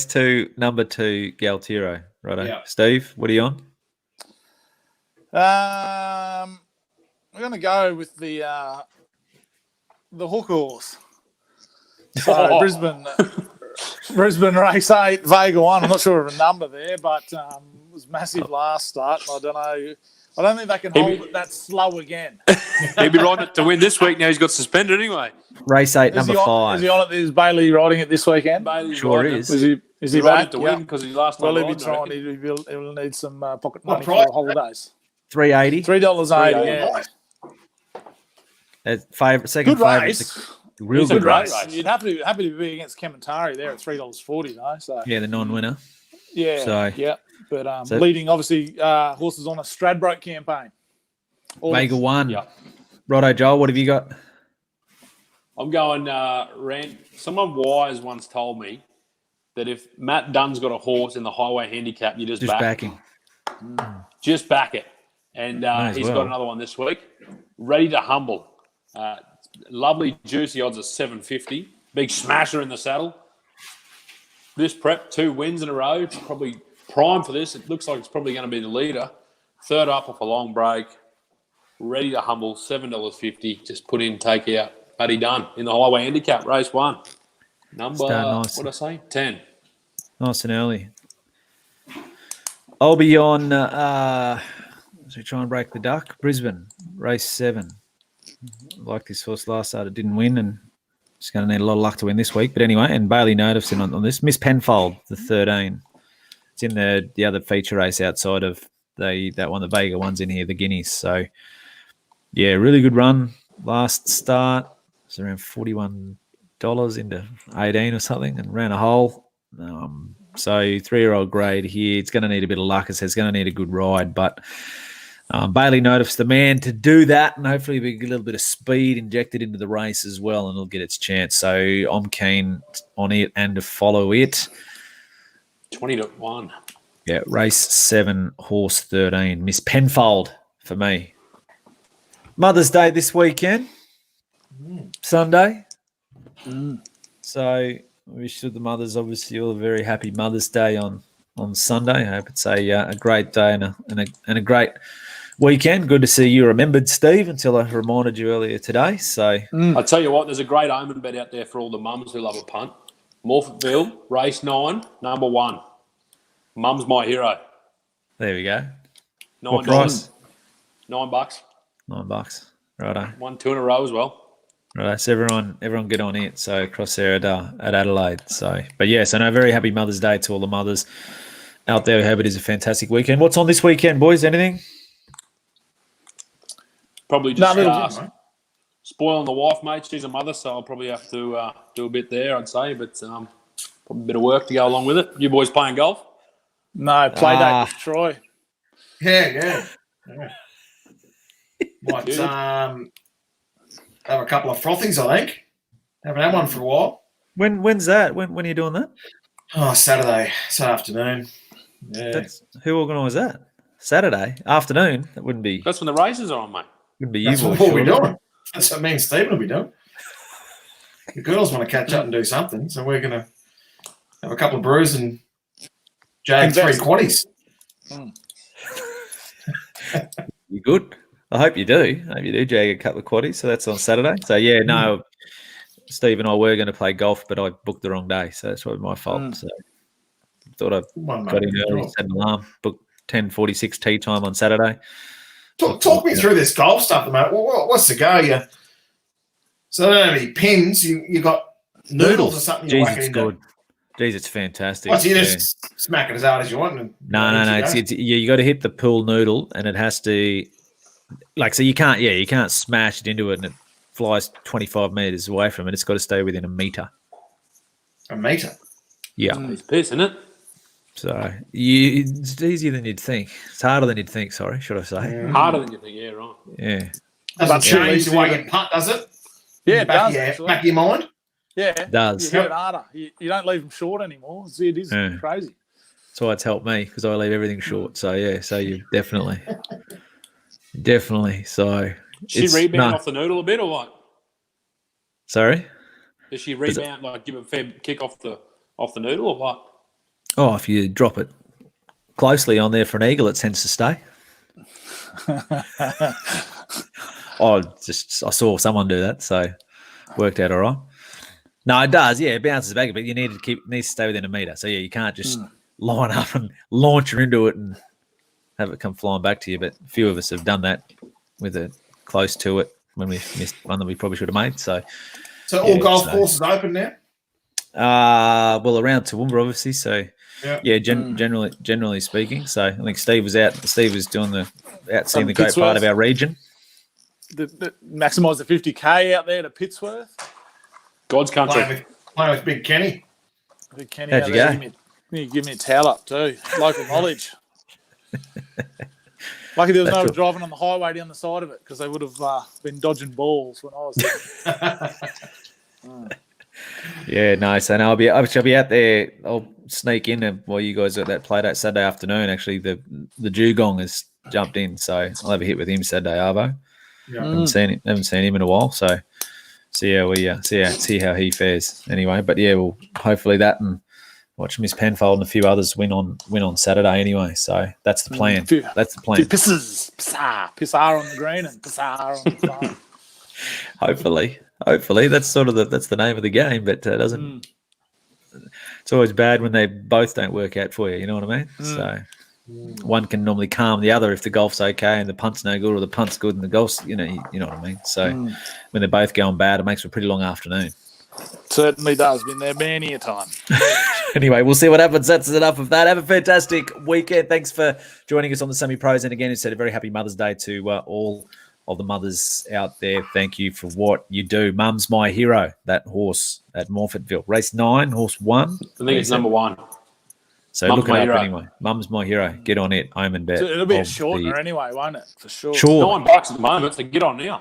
two, number 2, Galtiro. Righto. Yeah. Steve, what are you on?
We're going to go with the hook horse. So Brisbane race 8, Vega 1. I'm not sure of a number there, but it was massive last start. I don't know. I don't think they can hold it that slow again.
He'd be riding it to win this week. Now he's got suspended anyway.
Race 8, number 5.
Is he on it? Is Bailey riding it this weekend?
Bailey's
sure is.
Is he
riding it to win because he last time?
Well, he'll be trying. He'll need some pocket money for the holidays.
$3.80.
$3.80.
Yeah. Second favourite.
Race.
Real good race.
You'd happy to be against Kementari there at $3.40 though. So
yeah, the non-winner.
Yeah. So yeah, but leading obviously horses on a Stradbroke campaign.
Vega 1.
Yeah.
Righto, Joel. What have you got?
I'm going. Someone wise once told me that if Matt Dunn's got a horse in the highway handicap, you just back him. Just back it, and he's got another one this week. Ready to humble. Lovely juicy odds of 750. Big smasher in the saddle. This prep, 2 wins in a row. It's probably prime for this. It looks like it's probably going to be the leader. third up off a long break, ready to humble, $7.50. Just put in, take out, buddy done in the highway handicap, race 1. Number,
nice.
what did I say? 10.
Nice and early. I'll be on, as we try and break the duck, Brisbane, race 7. Like this horse last start, it didn't win, and it's going to need a lot of luck to win this week. But anyway, and Bailey Notifson on this. Miss Penfold, the 13. It's in the other feature race outside of that one, the Vega one's in here, the Guineas. So, yeah, really good run. Last start, it's around $41 into 18 or something, and ran a hole. So 3-year-old grade here. It's going to need a bit of luck. It says it's going to need a good ride, but Bailey Notif's the man to do that, and hopefully we get a little bit of speed injected into the race as well, and it'll get its chance. So I'm keen on it and to follow it.
20-1.
Yeah, race 7, horse 13. Miss Penfold for me. Mother's Day this weekend, Sunday. So we wish the mothers, obviously, all a very happy Mother's Day on Sunday. I hope it's a great day and a great weekend. Good to see you remembered, Steve, until I reminded you earlier today. So
I'll tell you what, there's a great omen bet out there for all the mums who love a punt. Morphettville, race 9, number 1. Mum's my hero.
There we go.
$9.
Price?
$9.
$9. Righto.
Won 2 in a row as well.
Right, so everyone get on it. So across there at Adelaide. So, but yes, I know. Very happy Mother's Day to all the mothers out there. I hope it is a fantastic weekend. What's on this weekend, boys? Anything?
Probably just spoiling the wife, mate. She's a mother, so I'll probably have to do a bit there, I'd say. But probably a bit of work to go along with it. You boys playing golf?
No, play date with Troy.
Yeah. Might have a couple of frothies, I think. Haven't had one for a while.
When's that? When are you doing that?
Oh, Saturday afternoon. Yeah.
Who organised that? Saturday afternoon? That wouldn't be.
That's when the races are on, mate.
Wouldn't be you.
That's what we're doing. That's what me and Stephen will be doing. The girls want to catch up and do something, so we're going to have a couple of brews and jag 3 quaddies.
You good? I hope you do. I hope you do jag a couple of quaddies. So that's on Saturday. So yeah, no, Steve and I were going to play golf, but I booked the wrong day, so that's probably my fault. So thought I got in early, set an alarm, booked 10:46 tea time on Saturday.
Talk me through this golf stuff, mate. What's the go? So I don't have any pins. You got noodles or something.
Jeez, it's good. Jeez, it's fantastic.
You just smack it as hard as you want.
No. It's you got to hit the pool noodle, and it has to, so you can't smash it into it, and it flies 25 meters away from it. It's got to stay within a meter.
A meter.
Yeah,
it's piss, isn't it?
So it's easier than you'd think. It's harder than you'd think. Sorry, should I say?
Yeah. Harder than you think. Yeah, right.
Yeah.
Doesn't change the way you putt, does it?
Yeah, it does.
Back of your mind.
Yeah,
it does.
You hit it harder. You don't leave them short anymore. It is crazy.
That's why it's helped me, because I leave everything short. So yeah, so you definitely. So
does she rebound off the noodle a bit, or what?
Sorry.
Does she rebound, give a fair kick off the noodle, or what?
Oh, if you drop it closely on there for an eagle, it tends to stay. I saw someone do that, so worked out all right. No, it does. Yeah, it bounces back, but you need to stay within a meter. So yeah, you can't just line up and launch her into it and have it come flying back to you. But a few of us have done that with it close to it when we missed one that we probably should have made. So
all golf courses open now?
Well, around Toowoomba, obviously. So generally speaking. So I think Steve was out. Steve was doing seeing the great part of our region.
Maximise the 50K out there to Pittsworth.
God's country.
Playing with Big Kenny.
Big Kenny.
How'd you go?
Give me a towel up too. Local knowledge. Lucky there was no driving on the highway down the side of it, because they would have been dodging balls when I was there.
Yeah, nice. And I'll be out there. I'll sneak in while you guys are at that play date Saturday afternoon. Actually, the Dugong has jumped in, so I'll have a hit with him Saturday, Arvo. Yeah. Haven't seen him in a while, so see how he fares anyway. But yeah, well, hopefully that, and Watch Miss Penfold and a few others win on Saturday anyway. So that's the plan. That's the plan.
Pissar on the green and Pissar on the farm.
Hopefully that's that's the name of the game, but it doesn't. It's always bad when they both don't work out for you. You know what I mean? So one can normally calm the other if the golf's okay and the punt's no good, or the punt's good and the golf's you know what I mean. So when they're both going bad, it makes for a pretty long afternoon.
Certainly does. Been there many a time.
Anyway, we'll see what happens. That's enough of that. Have a fantastic weekend. Thanks for joining us on the Semi-Pros. And again, a very happy Mother's Day to all of the mothers out there. Thank you for what you do. Mum's my hero, that horse at Morfettville. Race 9, horse 1.
I think it's number 1.
So
Mum's
look it
my
up
hero.
Anyway. Mum's my hero. Get on it. Omen bet.
So it'll be a shortener anyway, won't it? For sure.
Sure.
$9 at the moment, so get on now.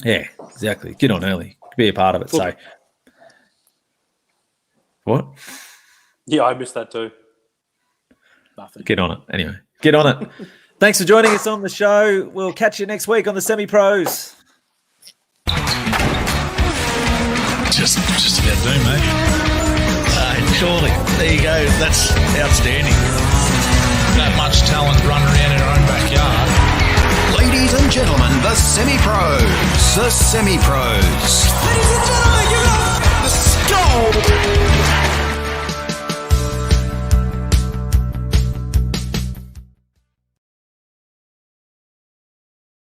Yeah, exactly. Get on early. Be a part of it. So, what?
Yeah, I missed that too.
Nothing.
Get on it. Anyway, get on it. Thanks for joining us on the show. We'll catch you next week on the Semi-Pros.
Just about do, mate. Surely. There you go. That's outstanding. That much talent running around in our own backyard.
Ladies and gentlemen, the Semi-Pros. The Semi-Pros. Ladies and gentlemen, give it up